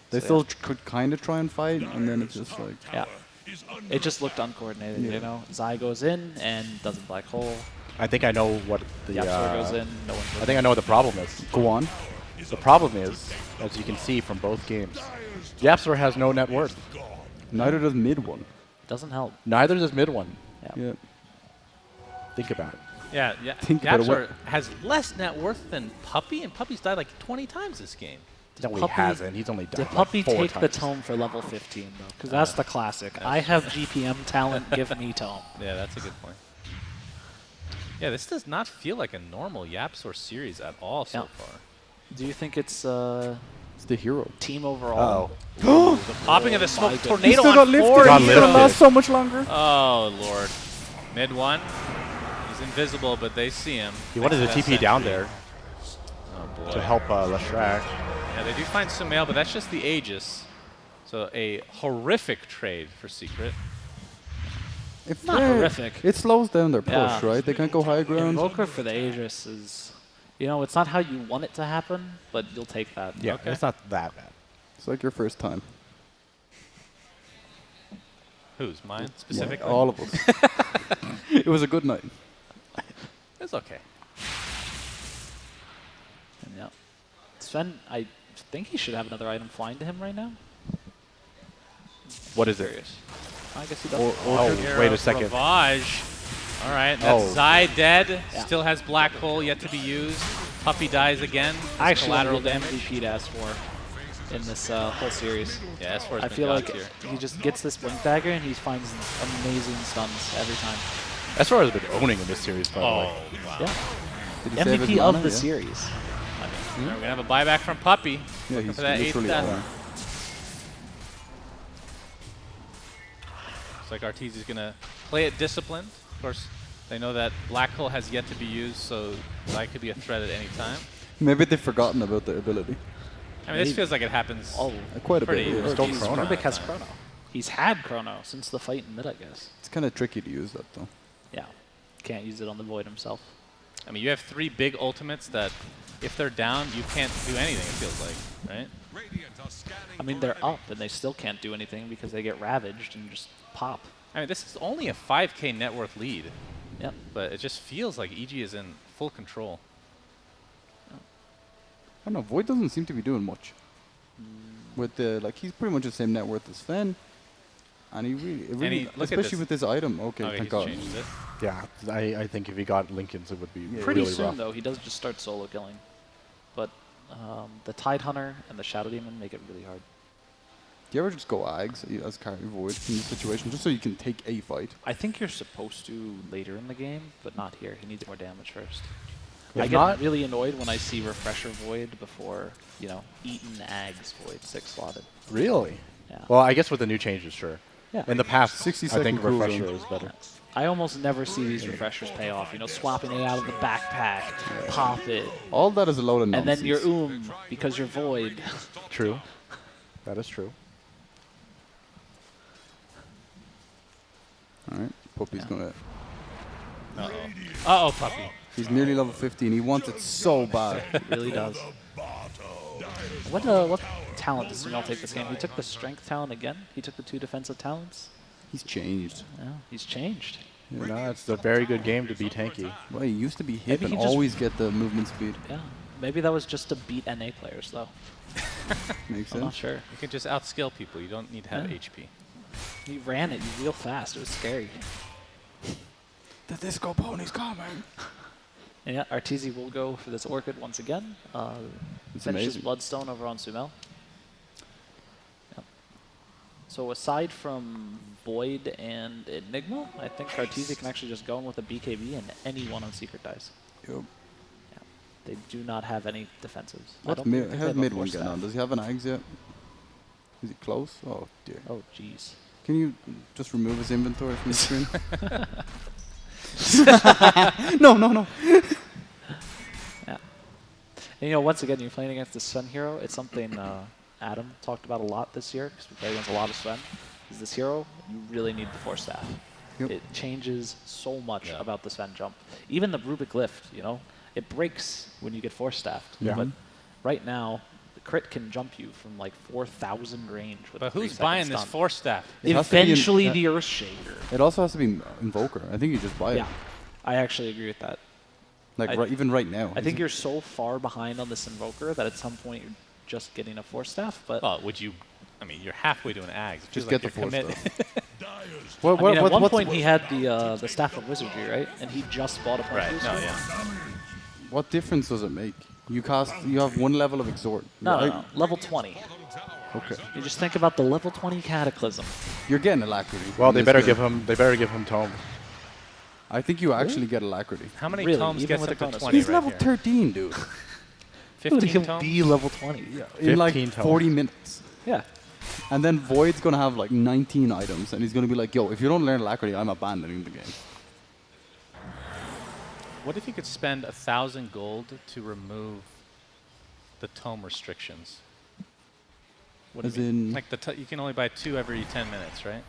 They So, still yeah. could kind of try and fight, and then it's just like... Yeah. It just looked uncoordinated, Yeah. you know? Zai goes in and doesn't black hole. I think I know what the. Yapsor goes in, no one goes I think I know what the problem is. Go on. The problem is, as you can see from both games, Yapsor has no net worth. Neither does mid one. Doesn't help. Neither does mid one. Yeah. Think about it. Yeah, Think about it, Yapsor has less net worth than Puppy, and Puppy's died like 20 times this game. No, he Puppy- hasn't. He's only done Did like Puppy 4 take the times. tome for level 15, though? Because that's the classic. I have GPM talent, give me tome. Yeah, that's a good point. Yeah, this does not feel like a normal Yapsor series at all so Yeah. far. Do you think it's It's the hero. team overall? Oh. The popping of the my smoke goodness. tornado He still on got lifted. 4. Got He's gonna lifted. last so much longer. Oh, Lord. Mid one. He's invisible, but they see him. He wanted to Thanks to TP that down sentry. there Oh, boy. to help Leshrac. Yeah, they do find Sumail, but that's just the Aegis. So a horrific trade for Secret. If Not they're- horrific. It slows down their push, Yeah. right? They can't go high ground. Invoker for the Aegis is, you know, it's not how you want it to happen, but you'll take that. Yeah, Okay. it's not that bad. It's like your first time. Whose? Mine Yeah, specifically? all of us. It was a good night. It's okay. And yeah. Sven, I think he should have another item flying to him right now. What is it? I guess he does. Oh, Here wait a of second. Ravage. All right, that's Oh. Zai dead. Yeah. Still has Black Hole yet to be used. Puppy dies again. I actually collateral want to damage. MVP to S4 in this whole series. Yeah, S4 has I been feel gods like here. he just gets this Blink Dagger and he finds amazing stuns every time. As far as been owning in this series, by the way. wow. Yeah. Did he save his MVP of mana? the Yeah. series. We're going to have a buyback from Puppy. Yeah, he's for that eighth literally death. on. Looks like Arteezy's going to play it disciplined. Of course, they know that Black Hole has yet to be used, so Zai could be a threat at any time. Maybe they've forgotten about their ability. I mean, this feels like it happens Oh, Quite a bit. pretty Yeah. Still decent Chrono. amount of Rubik has time. Chrono. He's had Chrono since the fight in mid, I guess. It's kind of tricky to use that, though. Yeah. Can't use it on the Void himself. I mean, you have 3 big ultimates that, if they're down, you can't do anything, it feels like, right? I mean, they're up and they still can't do anything because they get ravaged and just pop. I mean, this is only a 5K net worth lead, Yep. but it just feels like EG is in full control. don't know. Void doesn't seem to be doing much. With the he's pretty much the same net worth as Sven, and he really, look at especially this. with this item. Okay, Okay, thank he's God. changed it. Yeah, I think if he got Lincoln's, it would be Pretty really soon, rough. though, he does just start solo killing. But the Tide Hunter and the Shadow Demon make it really hard. Do you ever just go Ags as carry Void in this situation, just so you can take a fight? I think you're supposed to later in the game, but not here. He needs more damage first. If I not- get really annoyed when I see Refresher Void before, Eaton Ags Void 6 slotted. Really? Yeah. Well, I guess with the new changes, sure. Yeah. In the past, 60 I think second cooldown. Refresher is better. I almost never see these refreshers pay off. Swapping it out of the backpack, pop it, All that is a load of and nonsense. then you're because you're Void. True. That is true. All right, Puppy's gonna. Uh-oh, puppy. He's nearly level 15. He wants it so bad. It really does. What talent does Sunil take this game? He took the strength talent again. He took the 2 defensive talents. He's changed. Yeah, he's changed. It's a very good game to be tanky. Well, he used to be hip Maybe and he just- always get the movement speed. Yeah, maybe that was just to beat NA players, though. Makes I'm not sense. sure. You can just outskill people. You don't need to have Yeah. HP. He ran it real fast. It was scary. The disco pony's coming. And yeah, Arteezy will go for this Orchid once again. It's Finishes amazing. Bloodstone over on Sumel. Yep. So aside from Void and Enigma, I think Arteezy can actually just go in with a BKB and anyone on Secret dies. Yep. Yeah. They do not have any defensives. I What's don't think they how's have a mid one Force getting on? Staff. Does he have an Ags yet? Is he close? Oh dear. Oh, jeez. Can you just remove his inventory from the screen? No. Yeah. And once again, you're playing against the Sun hero. It's something Adam talked about a lot this year because we play against a lot of Sun. Is this hero, you really need the Force Staff. Yep. It changes so much Yeah. about the Sven jump. Even the Rubik lift, it breaks when you get Force Staffed. Yeah. But right now, the crit can jump you from like 4,000 range with But a who's 3-second buying this stun. Force Staff? It has to be in- Eventually, the Earthshaker. It also has to be Invoker. I think you just buy it. Yeah, I actually agree with that. Like I- even right now. I think you're so far behind on this Invoker that at some point you're just getting a Force Staff. But Well, you're halfway to an Ags. It Just feels get like the you're Force commit- Staff. I mean, at one point he had the Staff of Wizardry, right? And he just bought a punch Right, booster. no, yeah. What difference does it make? You have one level of Exhort. No, right? no, level 20. Okay. You just think about the level 20 Cataclysm. You're getting Alacrity. Well, in they this better game. give him Tome. I think you actually get Alacrity. How many Really? tomes Even gets with up the to Chronos? 20 He's right level here? 13, dude. 15 He'll tomes? be level 20. In like 15 tomes. 40 minutes. Yeah. And then Void's going to have like 19 items, and he's going to be like, yo, if you don't learn Alacrity, I'm abandoning the game. What if you could spend 1,000 gold to remove the tome restrictions? What do As you mean? in, Like you can only buy 2 every 10 minutes, right?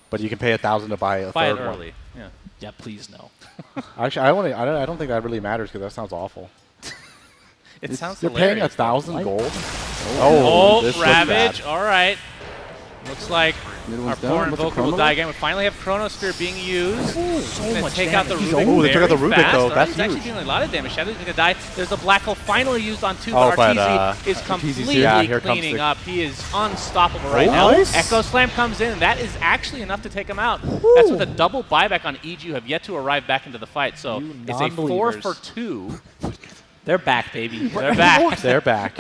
But you can pay 1,000 to buy a Buy it third one. early. Yeah. Yeah, please no. Actually, I don't think that really matters because that sounds awful. It sounds You're paying hilarious. 1,000 Why? gold. Oh, this looks bad. Ravage. All right. Looks like Middle our one's poor down. What's the Invoker will chrono die like? again. We finally have Chronosphere being used. So Gonna much take out the damage. Rubik. Oh, they took out the very Rubik, fast. though. All right, That's he's actually huge. dealing a lot of damage. Shadow's gonna die. There's a black hole finally used on 2, Oh, but but, Arteezy is Arteezy's completely here. Yeah, here comes cleaning the- up. He is unstoppable right Oh, now. nice. Echo Slam comes in, and that is actually enough to take him out. That's with a double buyback on EG, who have yet to arrive back into the fight. So You it's a 4 non-believers. for 2. They're back, baby. They're back. They're back.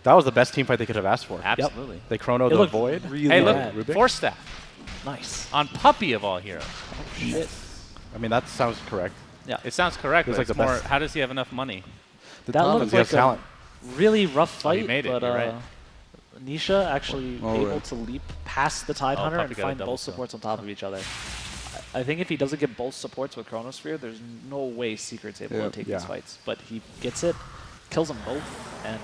That was the best team fight they could have asked for. Absolutely. They chrono It the looked Void. really Hey, look, bad. Rubik? Force Staff Nice. on Puppy of all heroes. Shit. I mean, that sounds correct. Yeah. It sounds correct, It's but like it's the more, best. how does he have enough money? The That talent. looked He has like a talent. really rough Oh, he fight, made it, but you're right. Nisha actually Oh, able right. to leap past the Tide Oh, Hunter Puppy and got a find double both kill. supports on top of each other. I think if he doesn't get both supports with Chronosphere, there's no way Secret's able Yeah. to take Yeah. these fights. But he gets it, kills them both, and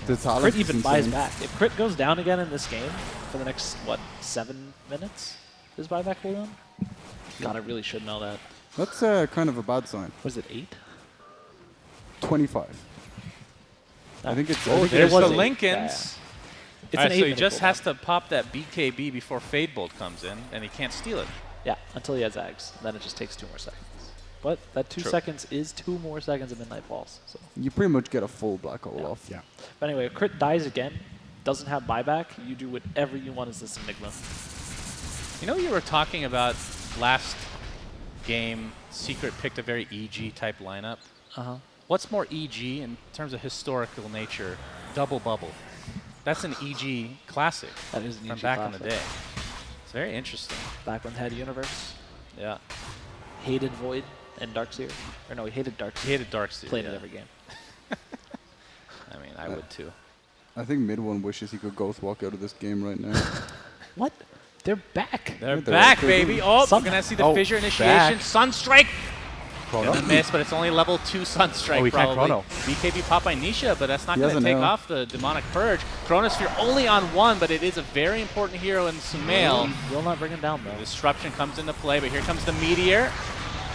The talent Crit is even buys insane. back. If Crit goes down again in this game for the next, 7 minutes, his buyback cooldown? God, I really should know that. That's kind of a bad sign. Was it 8? 25. I think it's. Oh, I think There's was the eight. Lincolns. It's All an right, so he 8-minute just cooldown. has to pop that BKB before Fade Bolt comes in, and he can't steal it. Yeah, until he has Ags. Then it just takes 2 more seconds. But that 2 True. seconds is 2 more seconds of Midnight Falls. So. You pretty much get a full black hole Yeah. off. Yeah. But anyway, crit dies again, doesn't have buyback. You do whatever you want as this Enigma. You know, you were talking about last game, Secret picked a very EG type lineup. Uh-huh. What's more EG in terms of historical nature? Double Bubble. That's an EG classic That is an from EG back classic. in the day. It's very interesting. Back when had Universe, Yeah. hated Void and Darkseer. Or no, he hated Darkseer. He hated Darkseer. Played yeah. it every game. I mean, I would too. I think Mid One wishes he could ghost walk out of this game right now. What? They're back. They're Yeah, they're back, okay. baby. Oh, we're Somehow. going to see the Oh, fissure initiation. back. Sunstrike. Chrono? Gonna miss, but it's only level 2 Sunstrike. Oh, he can't probably. Chrono. BKB Popeye Nisha, but that's not He going to doesn't take know. off the Demonic Purge. Chronosphere only on 1, but it is a very important hero in Sumail. Will not bring him down, though. Disruption comes into play, but here comes the Meteor.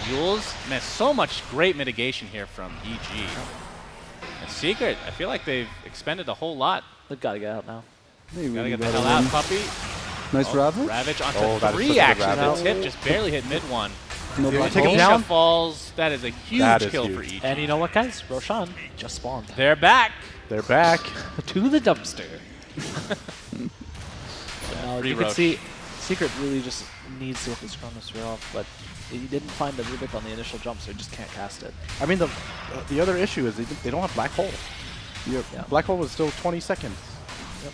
Jules, man, so much great mitigation here from EG. And Secret, I feel like they've expended a whole lot. They've got to get out now. They Gotta really get the gotta hell out, win. Puppy. Nice Ravel. Ravage onto Oh, that is 3, such a good actually. The Ravage. tip just barely hit mid 1. No Did he black take him hole. down? Nisha falls. That is a huge That is kill huge. for EG. And you know what, guys? Roshan just spawned. They're back. They're back. To the dumpster. No, Free you can Roche. see Secret really just needs to get this Chronosphere off, but he didn't find the Rubik on the initial jump, so he just can't cast it. I mean, the other issue is they don't have Black Hole. Yep. Yeah. Black Hole was still 20 seconds. Yep.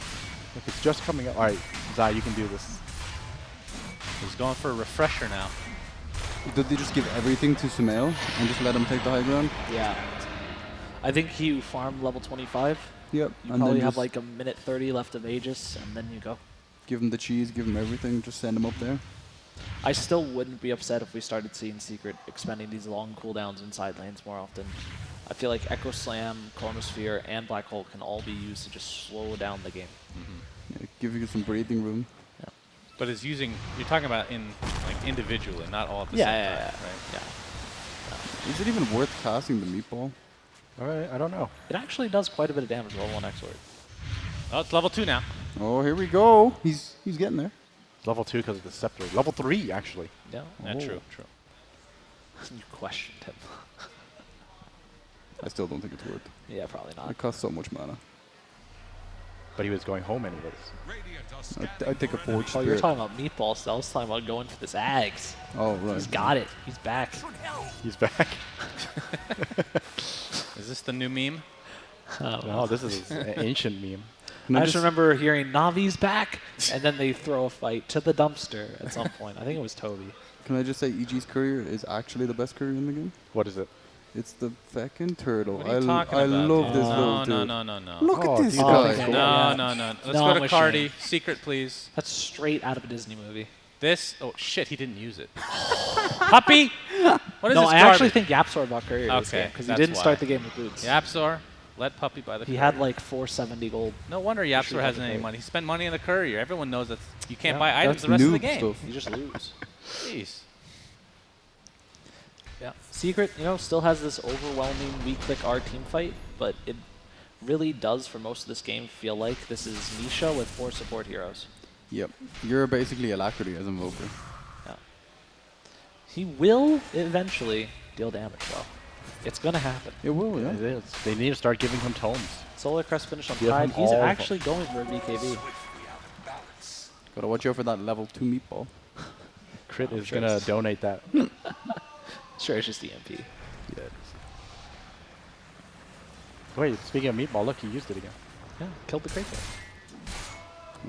Like it's just coming up. All right, Zai, you can do this. He's going for a refresher now. Did they just give everything to Sumail and just let him take the high ground? Yeah. I think you farm level 25. Yep. You And probably then have just like a minute 30 left of Aegis, and then you go. give him the cheese, give him everything, just send him up there. I still wouldn't be upset if we started seeing Secret expending these long cooldowns inside lanes more often. I feel like Echo Slam, Chronosphere, and Black Hole can all be used to just slow down the game. Yeah, give you some breathing room. But is using, you're talking about in like individually, not all at the Yeah, same yeah, time. yeah. Right? Yeah. Is it even worth casting the meatball? All right, I don't know. It actually does quite a bit of damage with level 1 X-Sword. Oh, it's level 2 now. Oh, here we go. He's getting there. Level 2 because of the scepter. Level 3 actually. Yeah. Yeah, Oh. true. You questioned him. I still don't think it's worth. Yeah, probably not. It costs so much mana. But he was going home anyways. I'd take a forge Oh, you're spirit. talking about meatballs. I was talking about going for this Ags. Oh, right. He's got it. He's back. He's back. Is this the new meme? No, this is an ancient meme. Can I I just remember hearing Navi's back, and then they throw a fight to the dumpster at some point. I think it was Toby. Can I just say EG's courier is actually the best courier in the game? What is it? It's the fucking turtle. What are you talking I about, love dude? this No, little no, dude. no, no, no. Look Oh, at this dude. Oh, guy. okay. No, Yeah. no, no. Let's No, go I'm to with Cardi. Shane. Secret, please. That's straight out of a Disney movie. This. Oh, shit, he didn't use it. Puppy! What is No, this I garbage? actually think Yapsor bought courier this Okay, game because he that's didn't why. start the game with boots. Yapsor, let Puppy buy the He courier. had like 470 gold. No wonder should Yapsor have hasn't the any courier. money. He spent money on the courier. Everyone knows that you can't Yeah, buy items That's the rest of the noob game. stuff. You just lose. Jeez. Yeah. Secret, still has this overwhelming weak-click R team fight, but it really does, for most of this game, feel like this is Nisha with 4 support heroes. Yep. You're basically Alacrity as Invoker. Yeah. He will eventually deal damage, though. It's going to happen. It will, It yeah. is. They need to start giving him tomes. Solar Crest finish on Give Tide. him He's all of actually going for a BKB. Gotta watch out for that level 2 meatball. Crit I'm is sure gonna it's- donate that. Sure, it's just EMP. Yeah. Wait, speaking of meatball, look, he used it again. Yeah, killed the Kraken.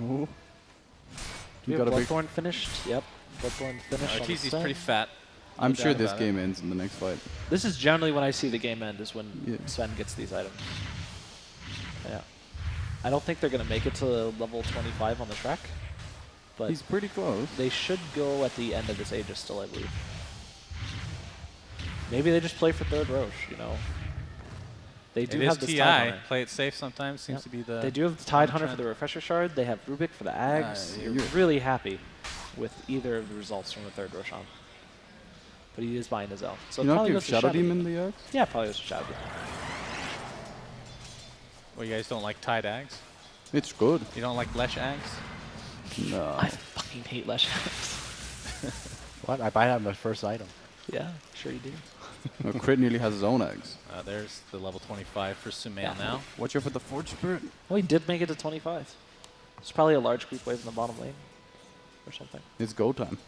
Oh. We You have got a big. Bloodthorn finished. Yep, Bloodthorn finished on the Arteezy's set. pretty fat. I'm No sure doubt this about it. game ends in the next fight. This is generally when I see the game end, is when Yeah. Sven gets these items. Yeah. I don't think they're going to make it to level 25 on the track, but He's pretty close. they should go at the end of this Aegis still, I believe. Maybe they just play for third Roche, They do It is have this TI. Tide Hunter. Play it safe sometimes. Seems Yep. to be the. They do have the Tide Hunter for trend. the Refresher Shard. They have Rubik for the Ags. Yeah, You're you're- really happy with either of the results from the third Roshan. But he is buying his elf. So You not probably give goes to Shadow Demon the Axe? Yeah, probably goes to Shadow Demon. Well, you guys don't like Tide Ags? It's good. You don't like Lesh Ags? No. I fucking hate Leshax. What? I buy that my first item. Yeah, sure you do. No, Crit nearly has his own eggs. There's the level 25 for Sumail Yeah. now. Watch out for the Forge Spirit. Well, he did make it to 25. There's probably a large creep wave in the bottom lane or something. It's go time.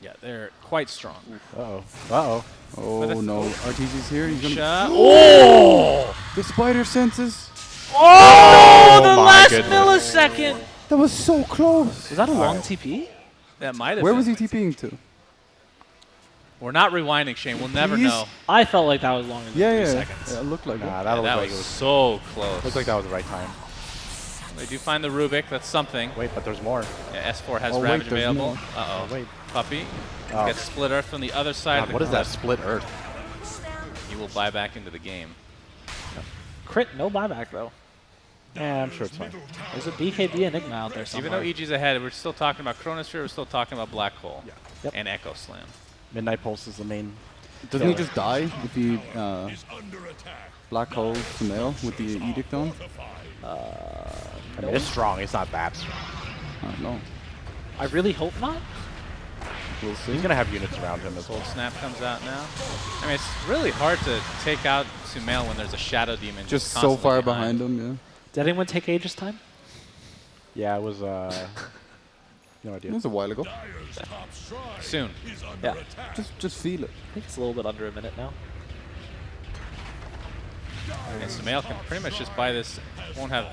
Yeah, they're quite strong. Uh-oh. Uh-oh. Oh no, RTG's here. He's gonna. Shot. Oh! The spider senses. Oh, the my last goodness. millisecond. That was so close. Was that a long TP? That might have Where been. was he TPing to? We're not rewinding, Shane. We'll never Please? know. I felt like that was longer than Yeah, 3 yeah. seconds. Yeah, it looked like Nah, it. that looked That like was it was. so close. Looked like that was the right time. They do find the Rubik. That's something. Wait, but there's more. Yeah, S4 has Oh, wait, Ravage there's available. more. Uh-oh. Wait. Puppy Oh. gets Split Earth from the other side of God, the what is that cliff. split earth? He will buy back into the game. Crit, no buyback though. Yeah, I'm sure it's fine. There's a BKB Enigma out there somewhere. Even though EG's ahead, we're still talking about Chronosphere, we're still talking about Black Hole Yep. and Echo Slam. Midnight Pulse is the main. Doesn't he just die if he black hole Sumail with the edict on? I mean, it's strong. It's not that strong. I don't know. I really hope not. We'll see. He's gonna have units around him as well. Cold Snap comes out now. I mean, it's really hard to take out Sumail when there's a Shadow Demon Just so constantly far behind him, yeah. Did anyone take Aegis time? Yeah, it was. No It idea. was a while ago. Soon. Yeah. Just feel it. I think it's a little bit under a minute now. And Sumail can pretty much just buy this. Won't have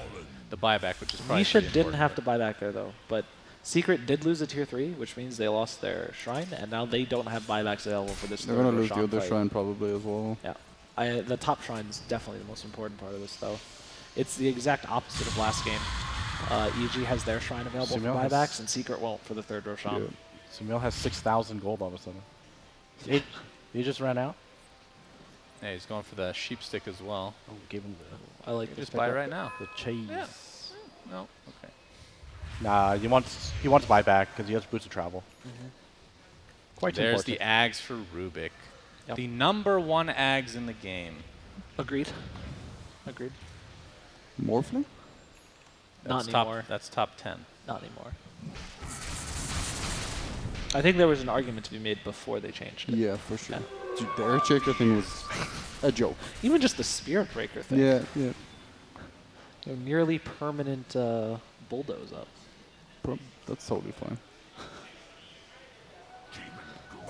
the buyback, which is probably Nisha pretty didn't important. have to buy back there though, but Secret did lose a tier 3, which means they lost their shrine, and now they don't have buybacks available for this. They're third gonna lose the Roshan other fight. shrine probably as well. Yeah, the top shrine is definitely the most important part of this though. It's the exact opposite of last game. EG has their shrine available Sumail for has- buybacks, and Secret won't for the third Roshan. Yeah. Sumail has 6,000 gold all of a sudden. He just ran out. Yeah, he's going for the sheep stick as well. Oh, gave him I like this Just buy it pickup. right now. the cheese. Yeah. No. Okay. Nah, he wants buyback because he has boots of travel. Quite There's important. the Ags for Rubik. Yep. The #1 Ags in the game. Agreed. Agreed. Morphling? Not That's top, anymore. That's top 10. Not anymore. I think there was an argument to be made before they changed it. Yeah, for sure. Dude, the air shaker thing was a joke. Even just the Spirit Breaker thing. Yeah, yeah. They're nearly permanent bulldoze up. That's totally fine.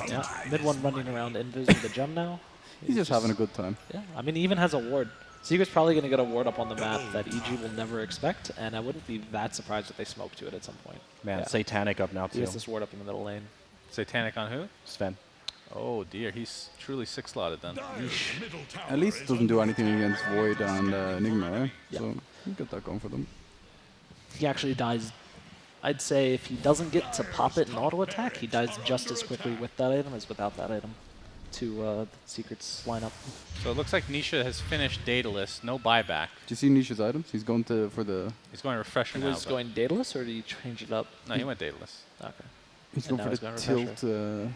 Yeah, mid one running around invis with the gem now. He's just having a good time. Yeah, I mean, he even has a ward. Secret's probably going to get a ward up on the map that EG will never expect, and I wouldn't be that surprised if they smoke to it at some point. Man, Yeah. Satanic up now He too. has this ward up in the middle lane. Satanic on who? Sven. Oh dear, he's truly 6-slotted then. At least it doesn't do anything against Void and Enigma, eh? Yeah. So you get that going for them. He actually dies. I'd say if he doesn't get to pop it in auto attack, he dies just as quickly with that item as without that item to the Secret's lineup. So it looks like Nisha has finished Daedalus, no buyback. Do you see Nisha's items? He's going to for the. He's going Refresher He now. was but- going Daedalus, or did he change it up? No, he went Daedalus. Okay. He's And going now for he's the going tilt.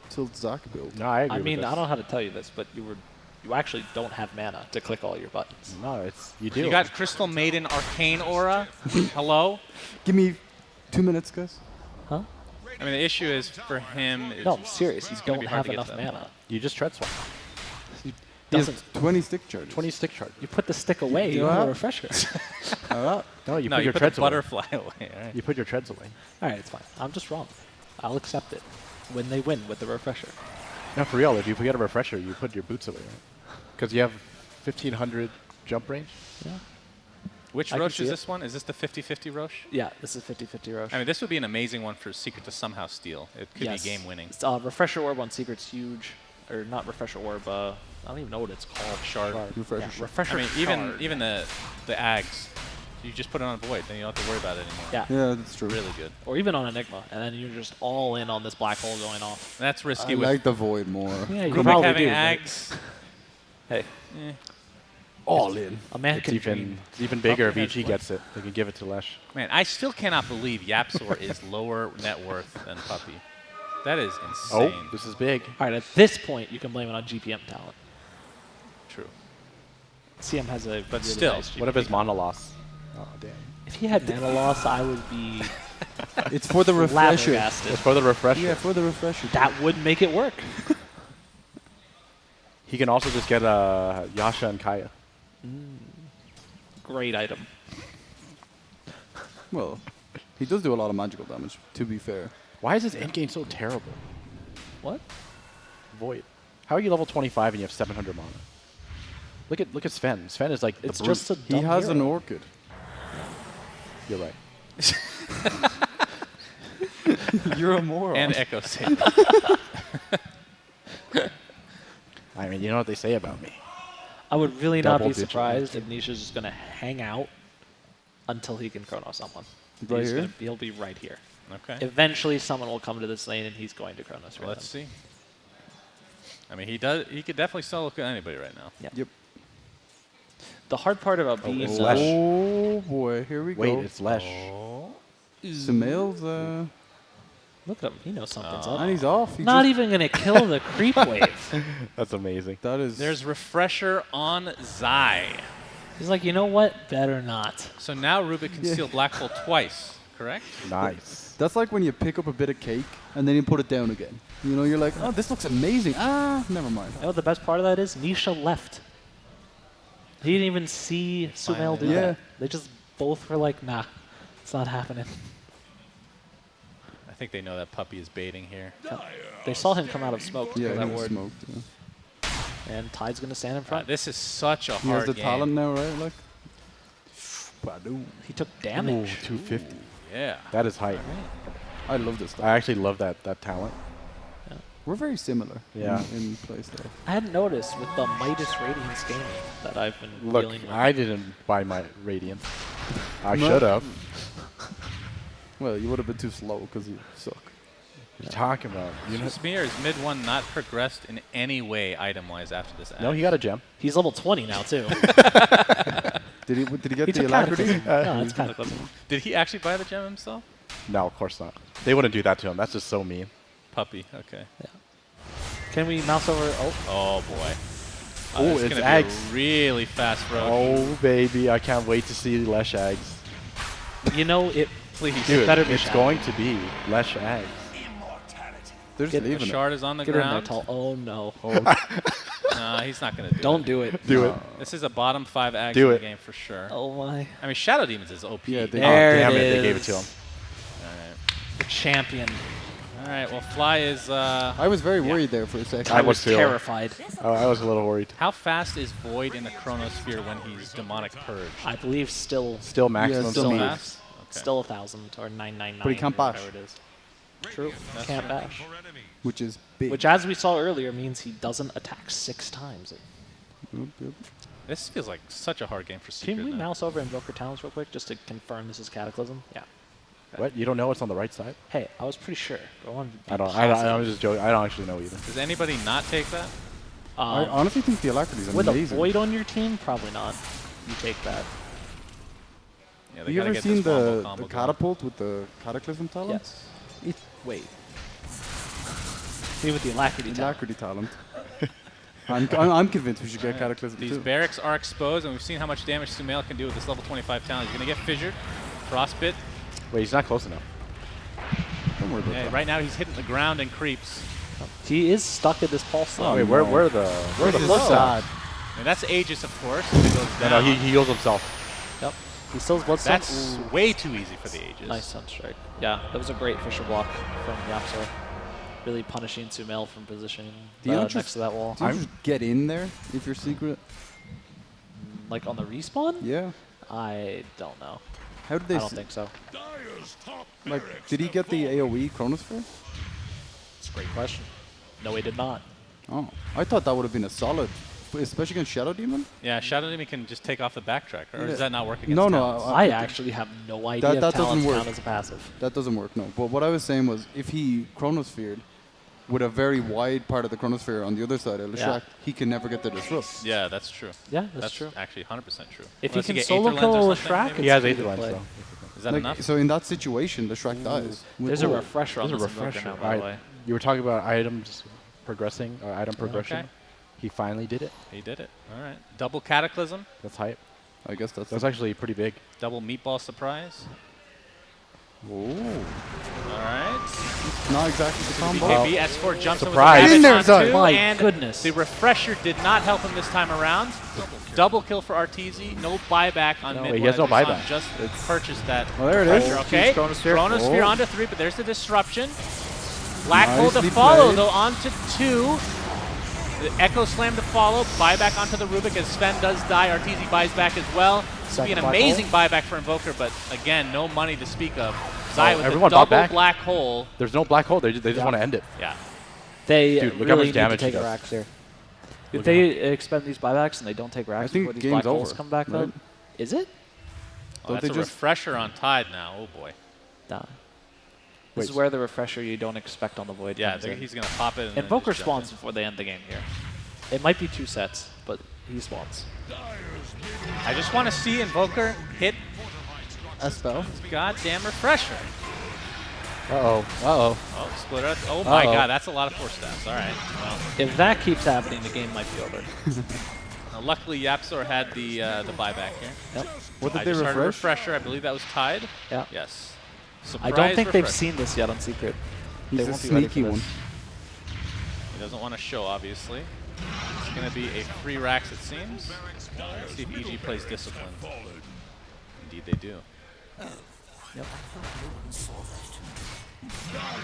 Tilt Zac build. No, I agree I with mean, this. I don't know how to tell you this, but you actually don't have mana to click all your buttons. No, it's you do. You got Crystal Maiden Arcane Aura. Hello? Give me 2 minutes, guys. Huh? I mean, the issue is for him. No, I'm serious. You it's gonna don't be hard have to get enough to that. mana. You just tread swap. He has Doesn't 20 stick charges. 20 stick charge. you put the stick away? You Yeah. have a refresher. Alright. No, you No, put you your put the treads away. butterfly away. Right? You put your treads away. All right, it's fine. I'm just wrong. I'll accept it when they win with the refresher. No, for real. If you forget a refresher, you put your boots away, right? Because you have 1,500 jump range. Yeah. Which I can Roche see is it. this one? Is this the 50-50 Roche? Yeah, this is 50-50 Roche. I mean, this would be an amazing one for Secret to somehow steal. It could Yes. be game winning. Refresher orb on Secret's huge, or not refresher orb. I don't even know what it's called. Shard. Refresher. Yeah, shard. refresher. I mean, shard. even the Ags, you just put it on Void, then you don't have to worry about it anymore. Yeah. Yeah, that's true. Really good. Or even on Enigma, and then you're just all in on this black hole going off. That's risky I with like the Void more. Yeah, you Rubik probably having do, but Ags. Hey, All in. a man It's can dream. even bigger if Puppy has EG gets it. They can give it to Lesh. Man, I still cannot believe Yapsor is lower net worth than Puppy. That is insane. Oh, this is big. All right, at this point, you can blame it on GPM talent. True. CM has a But really still, nice What if GPM. it's mana loss? Oh, damn. If he had mana loss, I would be It's for the refresher. flabbergasted. It's for the refresher. Yeah, for the refresher. That would make it work. He can also just get Yasha and Kaya. Great item. Well, he does do a lot of magical damage, to be fair. Why is his endgame so terrible? What? Void. How are you level 25 and you have 700 mana? Look at Sven. Sven is like It's the brute. just a He dumb has hero. an orchid. You're right. You're a moron. And Echo Sage. I mean, you know what they say about me. I would really not be Double-digit surprised if Nisha's just going to hang out until he can Chrono someone. Right He's here? gonna, he'll be right here. Okay. Eventually, someone will come to this lane, and he's going to Chronos. Well, let's see. I mean, he does. He could definitely solo kill anybody right now. Yeah. Yep. The hard part about being it's Lesh. Oh boy, here we Wait, go. it's Lesh. Sumail's, Look at him. He knows something's and up. he's off. He Not just- even going to kill the creep wave. That's amazing. That is. There's Refresher on Zai. He's like, you know what? Better not. So now Rubik can steal Black Hole twice, correct? Nice. That's like when you pick up a bit of cake and then you put it down again. You know, you're like, oh, this looks amazing. Ah, never mind. You know what the best part of that is? Nisha left. He didn't even see Sumail do Yeah. that. They just both were like, nah, it's not happening. I think they know that Puppy is baiting here. They saw him come out of smoke to Yeah, kill that he was ward. smoked. Yeah. And Tide's going to stand in front. This is such a He has hard the game. talent now, right? Like, He took Ooh, damage. 250. Yeah. That is hype. I love this stuff. I actually love that talent. We're very similar. Yeah. In play style. I hadn't noticed with the Midas Radiance gaming that I've been Look, dealing with. I didn't buy my Radiant. I No. should have. Well, you would have been too slow because you suck. What are you talking about? You know, Smear is mid one not progressed in any way item wise after this. no, he got a gem. He's level 20 now, too. Did he get He the took alacrity? Cataclysm. No, it's Cataclysm. Did he actually buy the gem himself? No, of course not. They wouldn't do that to him. That's just so mean. Puppy. Okay. Can we mouse over? Oh, Oh boy. Oh, it's it's gonna eggs. be a really fast road. Oh, baby. I can't wait to see Lesh eggs. you know, it. Please. Dude, better be it's Shaq. going to be Lesh eggs. They're just Get the The leaving it. shard is on the Get in there, ground. Tall. Oh, no. Nah, he's not gonna do Don't it. do it. Do it. This is a bottom 5 ag Do in the it. game for sure. Oh, my. I mean, Shadow Demons is OP. Yeah, they- Oh, There damn it it. They gave it is. to him. The champion. All right. Well, Fly is. I was very worried there for a second. I was too. terrified. Oh, I was a little worried. How fast is Void in the Chronosphere when he's Demonic Purge? I believe still Still maximum still speed. fast? Okay. still 1,000 or 999. But he can't or bash. whatever it is. True. Can't bash. Which is big. Which, as we saw earlier, means he doesn't attack 6 times. Yep, yep. This feels like such a hard game for Secret. Can we now. mouse over Invoker Talents real quick just to confirm this is Cataclysm? Yeah. What? You don't know what's on the right side? Hey, I was pretty sure. Go on. I was just joking. I don't actually know either. Does anybody not take that? I honestly think the alacrity is with amazing. a Void on your team, probably not. You take that. Yeah, Have you gotta ever get seen this wombo the combo going. catapult with the cataclysm talent? Yes. Wait. See with the alacrity The talent. alacrity talent. I'm convinced we should get cataclysm These too. barracks are exposed, and we've seen how much damage Sumail can do with this level 25 talent. He's going to get fissured. Frostbit. Wait, he's not close enough. Don't worry about Yeah, that. right now he's hitting the ground and creeps. He is stuck at this pulse though. Wait, where are the This is floats at? sad. And that's Aegis, of course. If it goes No, down. he heals himself. Yep. He still has Bloodstone. That's way too easy for the Aegis. Nice Sunstrike. Yeah, that was a great Fisher block from Yapsor. Really punishing Sumail from positioning Do you not next just- to that wall. Do you just get in there if you're secret? Like on the respawn? Yeah. I don't know. How did they? I don't think so. Like, did he get the AOE Chronosphere? It's a great question. No, he did not. Oh, I thought that would have been a solid, especially against Shadow Demon. Yeah, Shadow Demon can just take off the backtrack. Or Yeah. does that not work against No, no, talents? I actually have no idea that if doesn't talents work. count as a passive. That doesn't work, no. But what I was saying was, if he Chronosphered with a very wide part of the Chronosphere on the other side of Leshrac, he can never get the disrupt. Yeah, that's true. Yeah, that's true. Actually 100% true. If Unless he can get solo Aether kill Lens or a something, Shrek, maybe? He has pretty Aether good Lens, play. though. Is that Like, enough? so in that situation, Leshrac dies. With There's a all- refresher on There's a this Invoker refresher. now, by the way. You were talking about items progressing, or item progression. Okay. He finally did it. He did it. All right. Double Cataclysm. That's hype. I guess that's. That's actually pretty big. Double Meatball Surprise. Oh. All right. Not exactly the combo. BKB, S4 jumps Surprise. in In there, with the rabbit on son. two, My and goodness. the refresher did not help him this time around. Double kill for Arteezy, no buyback on mid. wait, he has no As Hassan buyback. Just purchased that Oh, there it is. refresher, okay. Huge Chronosphere. Chronosphere Oh. onto 3, but there's the disruption. Black hole to Nicely follow, played. though, onto 2. The Echo Slam to follow, buyback onto the Rubik as Sven does die. Arteezy buys back as well. This would be an Second black amazing buyback for Invoker, but again, no money to speak of. Zai with a everyone bought double back? black hole. There's no black hole. They just want to end it. Yeah. They Dude, look how really much need damage to he take a does. racks here. If Look they expend these buybacks and they don't take racks think before these game's black holes over, come back right? up, is it? Oh, Don't that's they a just- refresher on Tide now. Oh boy. Nah. Wait, This is where the refresher you don't expect on the void Yeah, comes in. he's gonna pop it. And then Invoker just jump spawns before they end the game here. It might be 2 sets, but he spawns. in. I just want to see Invoker hit A spell. his goddamn refresher. Uh-oh. Uh-oh. Oh, split up. Oh my Uh-oh. god, that's a lot of force stats. All right. Well, If that keeps happening, the game might be over. luckily Yapsor had the buyback here. Yep. What did I they just heard a refresh? refresher. I believe that was Tide. Yeah. Yes. I Surprise don't think they've refresher. seen this yet on Secret. He's They a won't be ready sneaky for one. this. He doesn't want to show, obviously. It's going to be a free racks, it seems. Let's see if EG plays discipline. Indeed, they do. Yep.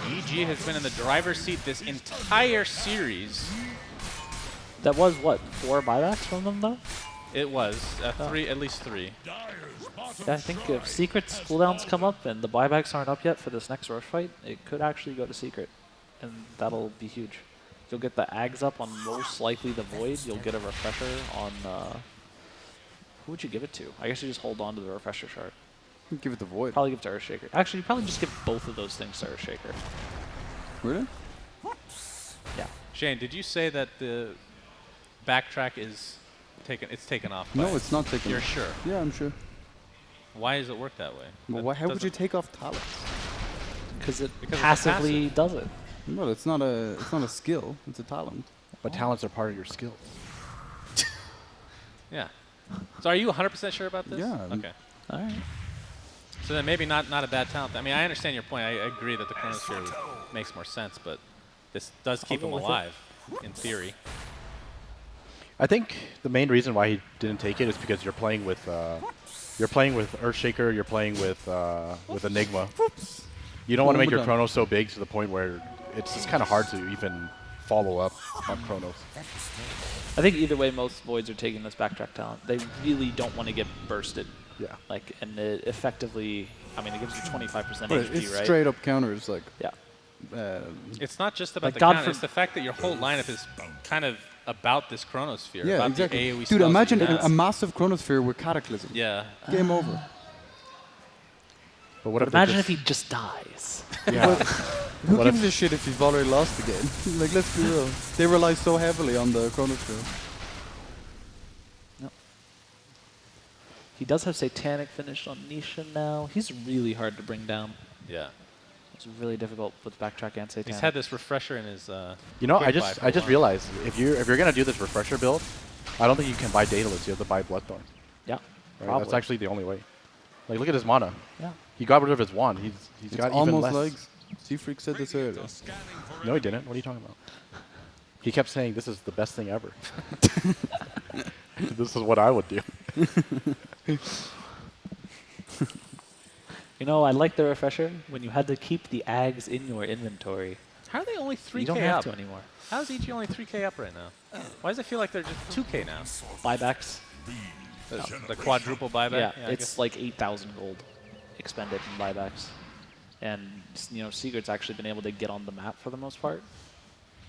EG has been in the driver's seat this entire series. That was, what, 4 buybacks from them, though? It was at least 3. Yeah, I think if Secret's cooldowns come up and the buybacks aren't up yet for this next Roche fight, it could actually go to Secret. And that'll be huge. You'll get the Ags up on most likely the Void. You'll get a refresher on... who would you give it to? I guess you just hold on to the refresher chart. Give it the void. Probably give it to Earthshaker. Actually, you probably just give both of those things to Earthshaker. Really? Yeah. Shane, did you say that the backtrack is taken? It's taken off. No, by- it's not taken. You're sure? Yeah, I'm sure. Why does it work that way? Well, That how would you doesn't- take off talents? Because it Because it's a passively passive. does it. No, it's not a skill. It's a talent. But talents are part of your skills. Yeah. So are you 100% sure about this? Yeah. Okay. All right. So then maybe not a bad talent. I mean, I understand your point. I agree that the Chronosphere makes more sense, but this does keep go him with it. alive, in theory. I think the main reason why he didn't take it is because you're playing with Earthshaker, you're playing with Enigma. You don't want to make your Overtime. Chronos so big to the point where it's just kind of hard to even follow up on Chronos. I think either way, most Voids are taking this backtrack talent. They really don't want to get bursted. Yeah. Like, and it effectively, I mean, it gives you 25% But HP, it's right? straight up counters like. Yeah. It's not just about Like the God count. It's for- the fact that your whole lineup is kind of about this Chronosphere, Yeah, about exactly. the AoE Dude, spells that imagine you have. a massive Chronosphere with Cataclysm. Yeah. Game over. But what But if they imagine just- if he just dies. Yeah. Who What gives if- a shit if you've already lost the game? Like, let's be real. They rely so heavily on the Chronosphere. He does have Satanic finished on Nisha now. He's really hard to bring down. Yeah. It's really difficult with backtrack and Satanic. He's had this refresher in his. You know, quick buy I for a just while. realized if you're gonna do this refresher build, I don't think you can buy Daedalus. You have to buy Bloodthorn. Yeah. Right? Probably. That's actually the only way. Like, look at his mana. Yeah. He got rid of his wand. He's It's got even almost less. like Seafreak said this earlier. No, he didn't. What are you talking about? He kept saying this is the best thing ever. This is what I would do. You know, I like the refresher when you had to keep the Ags in your inventory. How are they only 3K You don't up? have to anymore. How is EG only 3K up right now? Why does it feel like they're just 2K now? Buybacks. The quadruple buyback? Yeah, I it's guess. like 8,000 gold expended in buybacks. And, you know, Secret's actually been able to get on the map for the most part.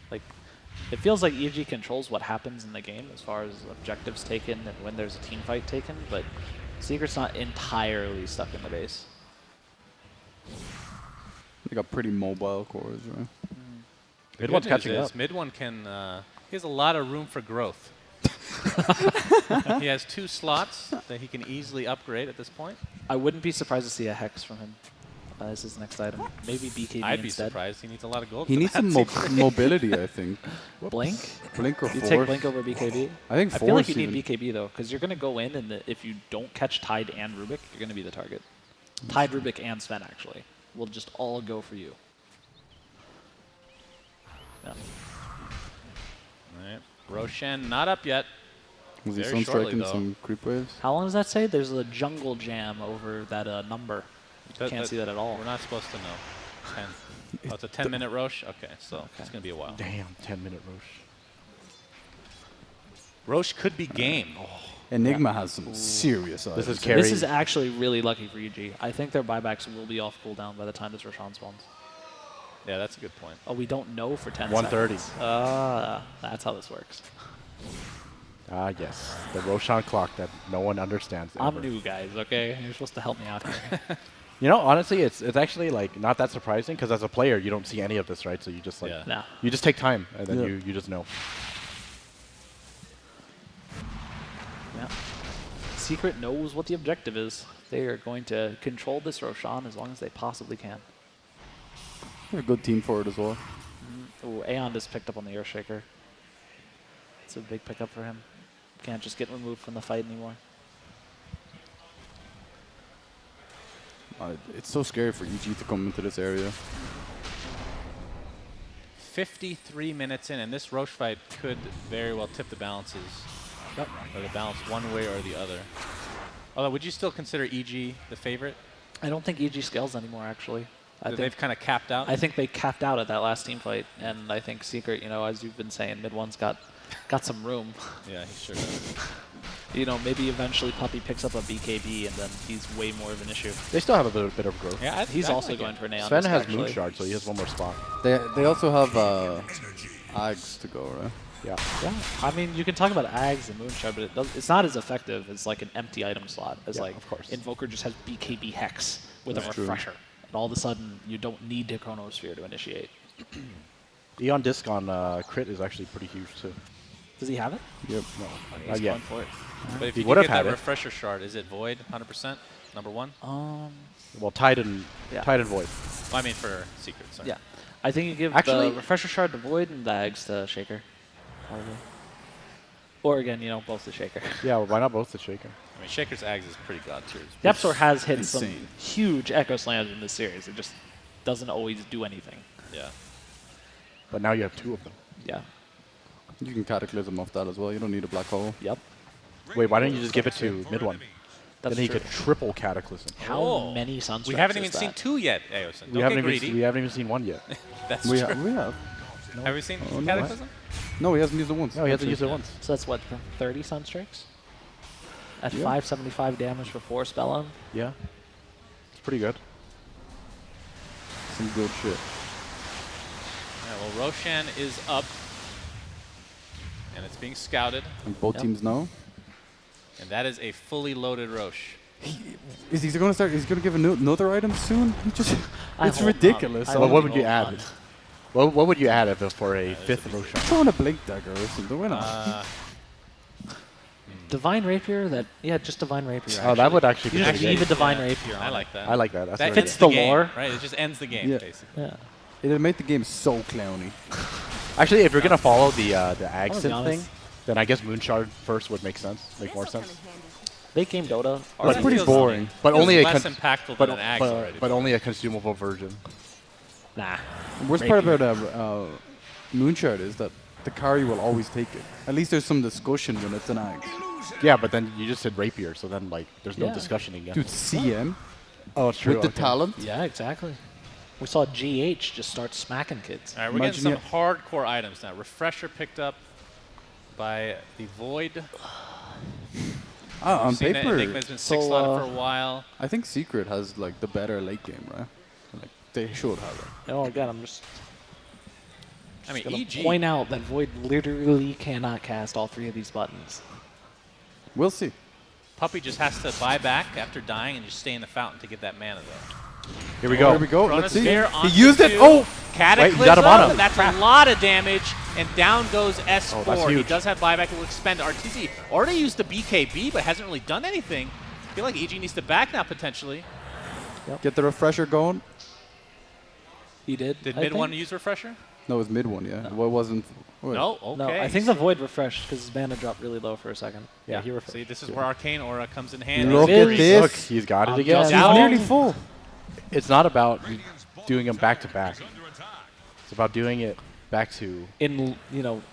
Like, it feels like EG controls what happens in the game as far as objectives taken and when there's a team fight taken, but Secret's not entirely stuck in the base. They got pretty mobile cores, right? The Mid one's good news catching is up. Mid one can. He has a lot of room for growth. He has 2 slots that he can easily upgrade at this point. I wouldn't be surprised to see a Hex from him as his next item. Maybe BKB I'd be instead. surprised. He needs a lot of gold. He for needs that. some mobility, I think. Blink? Blink or You Force. take Blink over BKB? I think I Force feel like you need even. BKB though, because you're going to go in and if you don't catch Tide and Rubik, you're going to be the target. Tide, Rubik, and Sven actually will just all go for you. Yeah. All right. Roshan not up yet. Was he Very sun shortly, striking though. some creep waves? How long does that say? There's a jungle jam over that number. Can't see that at all. We're not supposed to know. 10. Oh, it's a 10-minute Roche? Okay, so it's going to be a while. Damn, 10-minute Roche. Roche could be game. Oh. Enigma has some serious eyes. This is carry. This is actually really lucky for EG. I think their buybacks will be off cooldown by the time this Roshan spawns. Yeah, that's a good point. Oh, we don't know for 10 130. seconds. That's how this works. Ah, yes. The Roshan clock that no one understands. I'm ever. new, guys, okay? You're supposed to help me out here. You know, honestly, it's actually like not that surprising because as a player, you don't see any of this, right? So you just like Yeah. Nah. you just take time and then Yeah. you just know. Yeah. Secret knows what the objective is. They are going to control this Roshan as long as they possibly can. They're a good team for it as well. Oh, Aeon just picked up on the Earthshaker. It's a big pickup for him. Can't just get removed from the fight anymore. It's so scary for EG to come into this area. 53 minutes in, and this Roche fight could very well tip the balances. Yep. Or the balance one way or the other. Although, would you still consider EG the favorite? I don't think EG scales anymore, actually. They've kind of capped out? I think they capped out at that last team fight, and I think Secret, you know, as you've been saying, mid one's got some room. Yeah, he sure does. You know, maybe eventually Puppy picks up a BKB, and then he's way more of an issue. They still have a bit of growth. Yeah, He's I also like going it. for an Aeon. Sven disc, has actually. Moon Shard, so he has one more spot. They also have Ags to go, right? Yeah. Yeah, I mean, you can talk about Ags and Moonshard, but it's not as effective as like an empty item slot. As Yeah, like of course. Invoker just has BKB Hex with That's a true. refresher. And all of a sudden, you don't need to Chronosphere to initiate. Eon Disc on crit is actually pretty huge too. Does he have it? Yep. No, He's yeah. going for it. But if He you would could have get had that it. refresher shard, is it void 100%? Number one? Well, Titan, Yeah. Titan Void. Well, I mean for Secret, sorry. Yeah. I think you give Actually- the refresher shard to Void and the Ags to Shaker. Probably. Or again, you know, both to Shaker. Yeah, well, why not both the Shaker? I mean, Shaker's Ags is pretty god tier. Depsor has hit some insane. huge Echo Slams in this series. It just doesn't always do anything. Yeah. But now you have two of them. Yeah. You can Cataclysm off that as well. You don't need a black hole. Yep. Wait, why don't you just give it to mid one? That's Then he true. could triple Cataclysm. How Oh. many Sunstrikes We haven't is even seen that? 2 yet, Aosin. We Don't haven't get greedy. even we haven't even seen one yet. That's We, true. we have. Have we seen Oh, no. Cataclysm? No, he hasn't used it once. No, he hasn't actually. used it once. So that's what, 30 Sunstrikes? At Yeah. 575 damage for 4 spell on? Yeah, it's pretty good. Some good shit. Yeah, well, Roshan is up. And it's being scouted. And both Yep. teams know. And that is a fully loaded Roche. Is he going to start? He's going to give another item soon? He just, I it's hope ridiculous. not. I Well, hope what would you not. add? What would you add if for a fifth Roshan? Throw in a Blink Dagger or something. Why not? Divine Rapier? Just Divine Rapier. Oh, that would actually You be just pretty leave a good. Divine Yeah, Rapier on I it. like that. I like that. That's That very fits good. the game, lore. right? It just ends the game, Yeah. basically. Yeah. It'll make the game so clowny. Actually, if you're gonna follow the I'll be Agsyn honest. thing, then I guess Moonshard first would make sense. Make more sense. Late game Dota. But it's That pretty feels- boring. But feels only a less con- impactful but, than an Ags but, already. but only a consumable version. Nah. The worst part about Moonshard is that the carry will always take it. At least there's some discussion when it's an Axe. Yeah, but then you just said Rapier, so then like there's no Yeah. discussion again. Dude, CM Oh, it's true. with the okay. talent. Yeah, exactly. We saw GH just start smacking kids. All right, we're getting Imagine some hardcore items now. Refresher picked up by the Void. On We've seen paper, Enigma's been So, 6-slotted for a while. I think Secret has like the better late game, right? Like they should have it. Oh, again, I'm just I mean, gonna EG. point out that Void literally cannot cast all 3 of these buttons. We'll see. Puppy just has to buy back after dying and just stay in the fountain to get that mana, though. Here we go. Here we go. Let's see. Chronosphere He onto used it. 2. Oh, Cataclysm. Wait, you got him on him. That's a lot of damage. And down goes S4. Oh, that's He huge. does have buyback. It will expend RTZ. Already used the BKB, but hasn't really done anything. I feel like EG needs to back now, potentially. get the refresher going. He did. Did I mid think? one use Refresher? No, it was mid one. Yeah. Well, it wasn't. Wait. No? Okay. No, I think the Void refreshed because his mana dropped really low for a second. Yeah, he refreshed. See, this is where Arcane Aura comes in handy. Look at at this. Look, this. he's got it I'm again. just He's Down. nearly full. It's not about doing them back to back. It's about doing it back to... in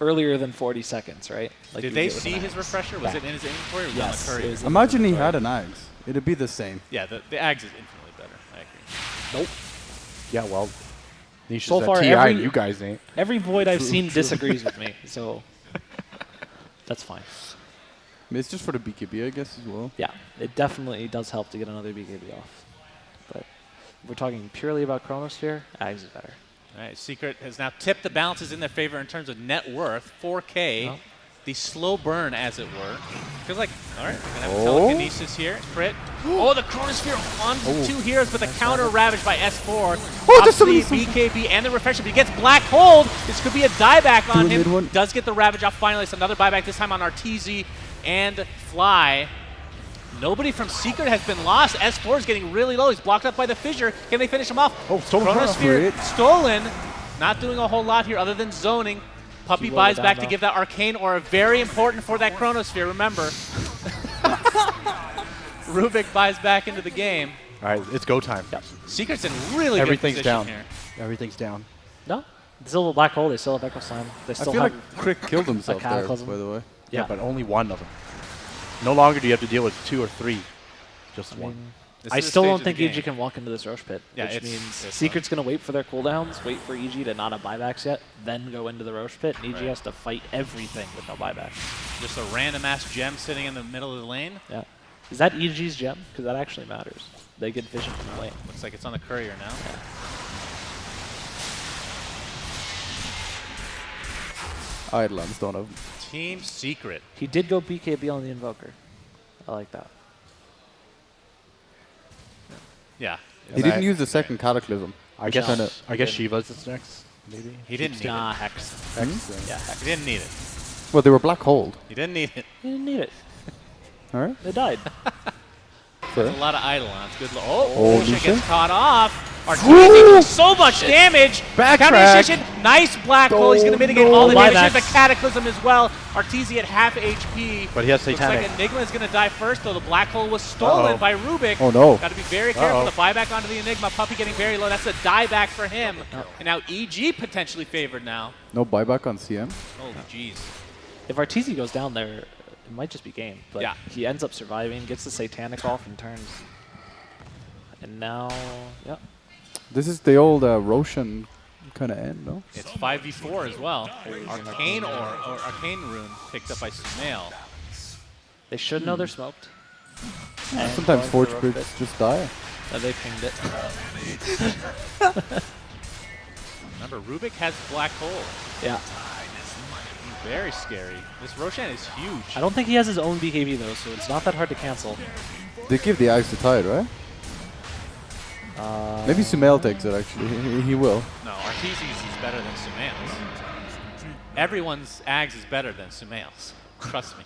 earlier than 40 seconds, right? Like Did you they get with see an his axe. refresher? Was Yeah. it in his inventory or was Yes, it on the it courier? was in Imagine he inventory. had an Axe. It'd be the same. Yeah, the Ags is infinitely better. I agree. Nope. Yeah, well, Nisha's So at far, TI every- and you guys ain't. Every void I've seen disagrees with me, so that's fine. I mean, it's just for the BKB, I guess, as well. Yeah, it definitely does help to get another BKB off. But if we're talking purely about Chronosphere, Ags is better. All right, Secret has now tipped the balances in their favor in terms of net worth, 4K. No. The slow burn, as it were. Feels like, all right, we're going to have Oh. telekinesis here. Crit. Oh, the Chronosphere on two heroes, but the counter ravaged by S4. Oh, Pops there's the somebody- BKB and the refresher, but he gets Black Hold. This could be a dieback on Do a mid him. one. Does get the Ravage off finally. It's another buyback, this time on Arteezy and Fly. Nobody from Secret has been lost. S4 is getting really low. He's blocked up by the fissure. Can they finish him off? Oh, stolen Chronosphere Chrono. stolen. Not doing a whole lot here other than zoning. Puppy Keep buys low back down, to though. give that Arcane Aura. Very important for that Chronosphere, remember. Rubik buys back into the game. All right, it's go time. Secret's in really Everything's good down. position here. Everything's down. No, they still have a Black Hole. They still have Echo Slam. They I still feel have like Crick killed himself there, Cataclysm. by the way. Yeah, but only one of them. No longer do you have to deal with 2 or 3. Just one. This I is the still stage don't of think the EG game. can walk into this Roche pit, Yeah, which it's- means it's Secret's going to wait for their cooldowns, wait for EG to not have buybacks yet, then go into the Roche pit, and EG has to fight everything with no buyback. Just a random ass gem sitting in the middle of the lane. Yeah. Is that EG's gem? Because that actually matters. They get vision from the lane. Looks like it's on the courier now. Eidolons don't have. Team Secret. He did go BKB on the Invoker. I like that. Yeah. He didn't use the second Cataclysm. I guess kinda- I guess Shiva's is next, maybe. He didn't need Nah, Hex. Hex, Yeah, Hex. it. He didn't need it. Well, they were Black Hold. He didn't need it. He didn't need it. All right. They died. Fair. A lot of Eidolons. Good. Oh, Oh, Lucia Lucia. gets caught off. Arteezy doing so much damage. Backtrack. Counter-initiation. Nice Black Hole. He's going to mitigate all the no. damage. Here's Buybacks. the Cataclysm as well. Arteezy at half HP. But he has Looks Satanic. like Enigma is going to die first, though the Black Hole was stolen Uh-oh. by Rubik. Oh, no. Got to be very careful. Uh-oh. The buyback onto the Enigma. Puppy getting very low. That's a dieback for him. And now EG potentially favored now. No buyback on CM. Oh, jeez. If Arteezy goes down there, it might just be game. But Yeah. he ends up surviving, gets the Satanic off and turns. And now, yeah. This is the old Roshan kind of end, no? It's 5v4 as well. Arcane or Arcane Rune picked up by Sumail. They should know they're smoked. And Sometimes going for Forge the rope Bridge pit. just die. They pinged it. Remember, Rubik has Black Hole. Yeah. Very scary. This Roshan is huge. I don't think he has his own BKB though, so it's not that hard to cancel. They give the Axe to Tide, right? Maybe Sumail takes it, actually. He will. No, Arteezy's is better than Sumail's. Everyone's Ags is better than Sumail's. Trust me.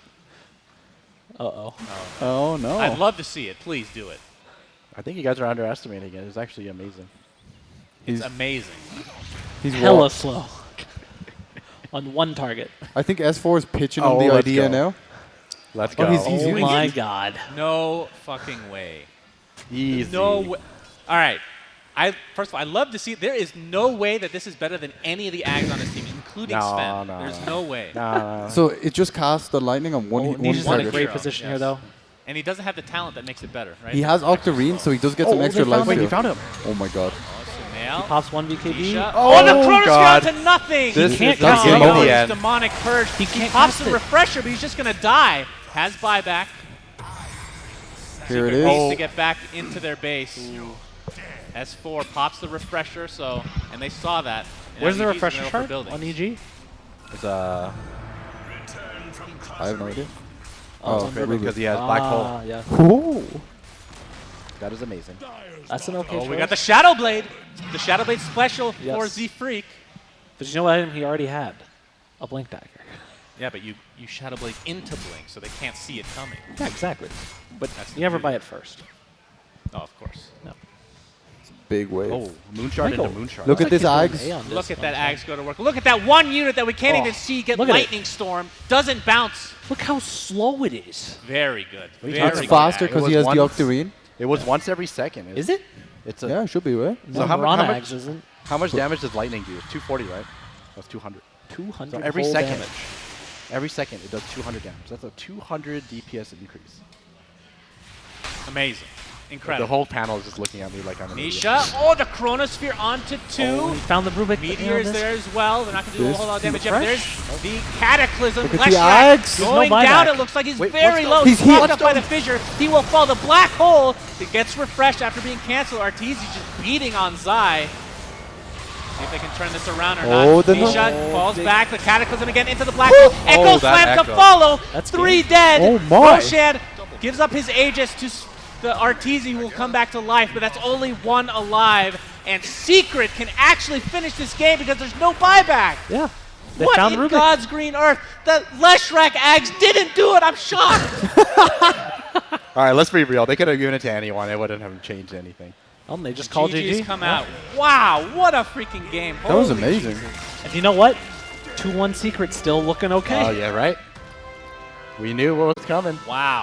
Uh-oh. Oh, no. I'd love to see it. Please do it. I think you guys are underestimating it. It's actually amazing. It's He's- amazing. He's Hella walk- slow. On one target. I think S4 is pitching Oh, him the let's idea go. now. Let's Oh, go. he's Oh using my it. god. No fucking way. Easy. No way. All right. First of all, I love to see. There is no way that this is better than any of the Ags on this team, including No, Sven. no, There's no. no way. Nah. So it just casts the lightning on one, Oh, one Nisha's in a target. great hero, position yes. here though. And he doesn't have the talent that makes it better, right? He has Octarine, so he does get some extra life Wait, steal. you found him. Oh my god. Sumail. Pops one BKB. Tisha. Oh, Oh, the Chronosphere God. to nothing. This can't is not cast getting it. in the His end. demonic purge. He can't pops cast the it. refresher, but he's just gonna die. Has buyback. Here it Secret is. needs to get back into their base. S4 pops the refresher, and they saw that. And Where's the now EG's refresher gonna go for chart buildings. on EG? It's I have no idea. Oh, Oh, because he has Black Hole. Yeah. Ooh. That is amazing. That's an okay Oh, we choice. got the Shadow Blade. The Shadow Blade special Yes. for Z Freak. But you know what item he already had? A Blink Dagger. Yeah, but you Shadow Blade into Blink, so they can't see it coming. Yeah, exactly. But That's you never the buy beauty. it first. Oh, of course. No. Big wave. Oh, Moonshard into Michael, Moonshard. Look at this Like Ags. he's doing A on Look this at that one. Ags go to work. Look at that one unit that we can't Oh. even see get Look at it. Lightning Storm. Doesn't bounce. Look how slow it is. Very good. are you Very talking It's good faster Ags. because It he has was the once- Octarine. It was once every second. Is it? It's a, Yeah, it should be, right? So how Mirana much- Ags isn't. How much damage does lightning do? 240, right? That's 200. 200 So every whole second, damage. every second it does 200 damage. That's a 200 DPS increase. Amazing. The Incredible. whole panel is just looking at me like I'm an idiot. Nisha. Oh, the Chronosphere onto 2. Oh, he found the Rubik. Meteor is there as well. They're not going to do a This whole lot of is damage yet. But there's the Cataclysm. Look at the Leshrac axe. going There's no down. buyback. It looks like he's Wait, very low. what's He's blocked hit. up by the fissure. He will fall. The black hole. It gets refreshed after being canceled. Arteezy just beating on Zai. See if they can turn this around or Oh, not. the Nisha falls back. The Cataclysm again into the black hole. Echo Oh, that Slam to Echo. follow. That's 3 game. dead. Oh, my. Roshan gives up his Aegis to the Arteezy, who will come back to life, but that's only 1 alive. And Secret can actually finish this game because there's no buyback. Yeah. They What found in Rubik. God's green earth? The Leshrac Ags didn't do it. I'm shocked. All right, let's be real. They could have given it to anyone. It wouldn't have changed anything. Oh, and they just called GG's GG. come out. Wow, what a freaking game. That was Holy amazing. Jesus. And you know what? 2-1 Secret still looking okay. Oh, yeah, right? We knew what was coming. Wow.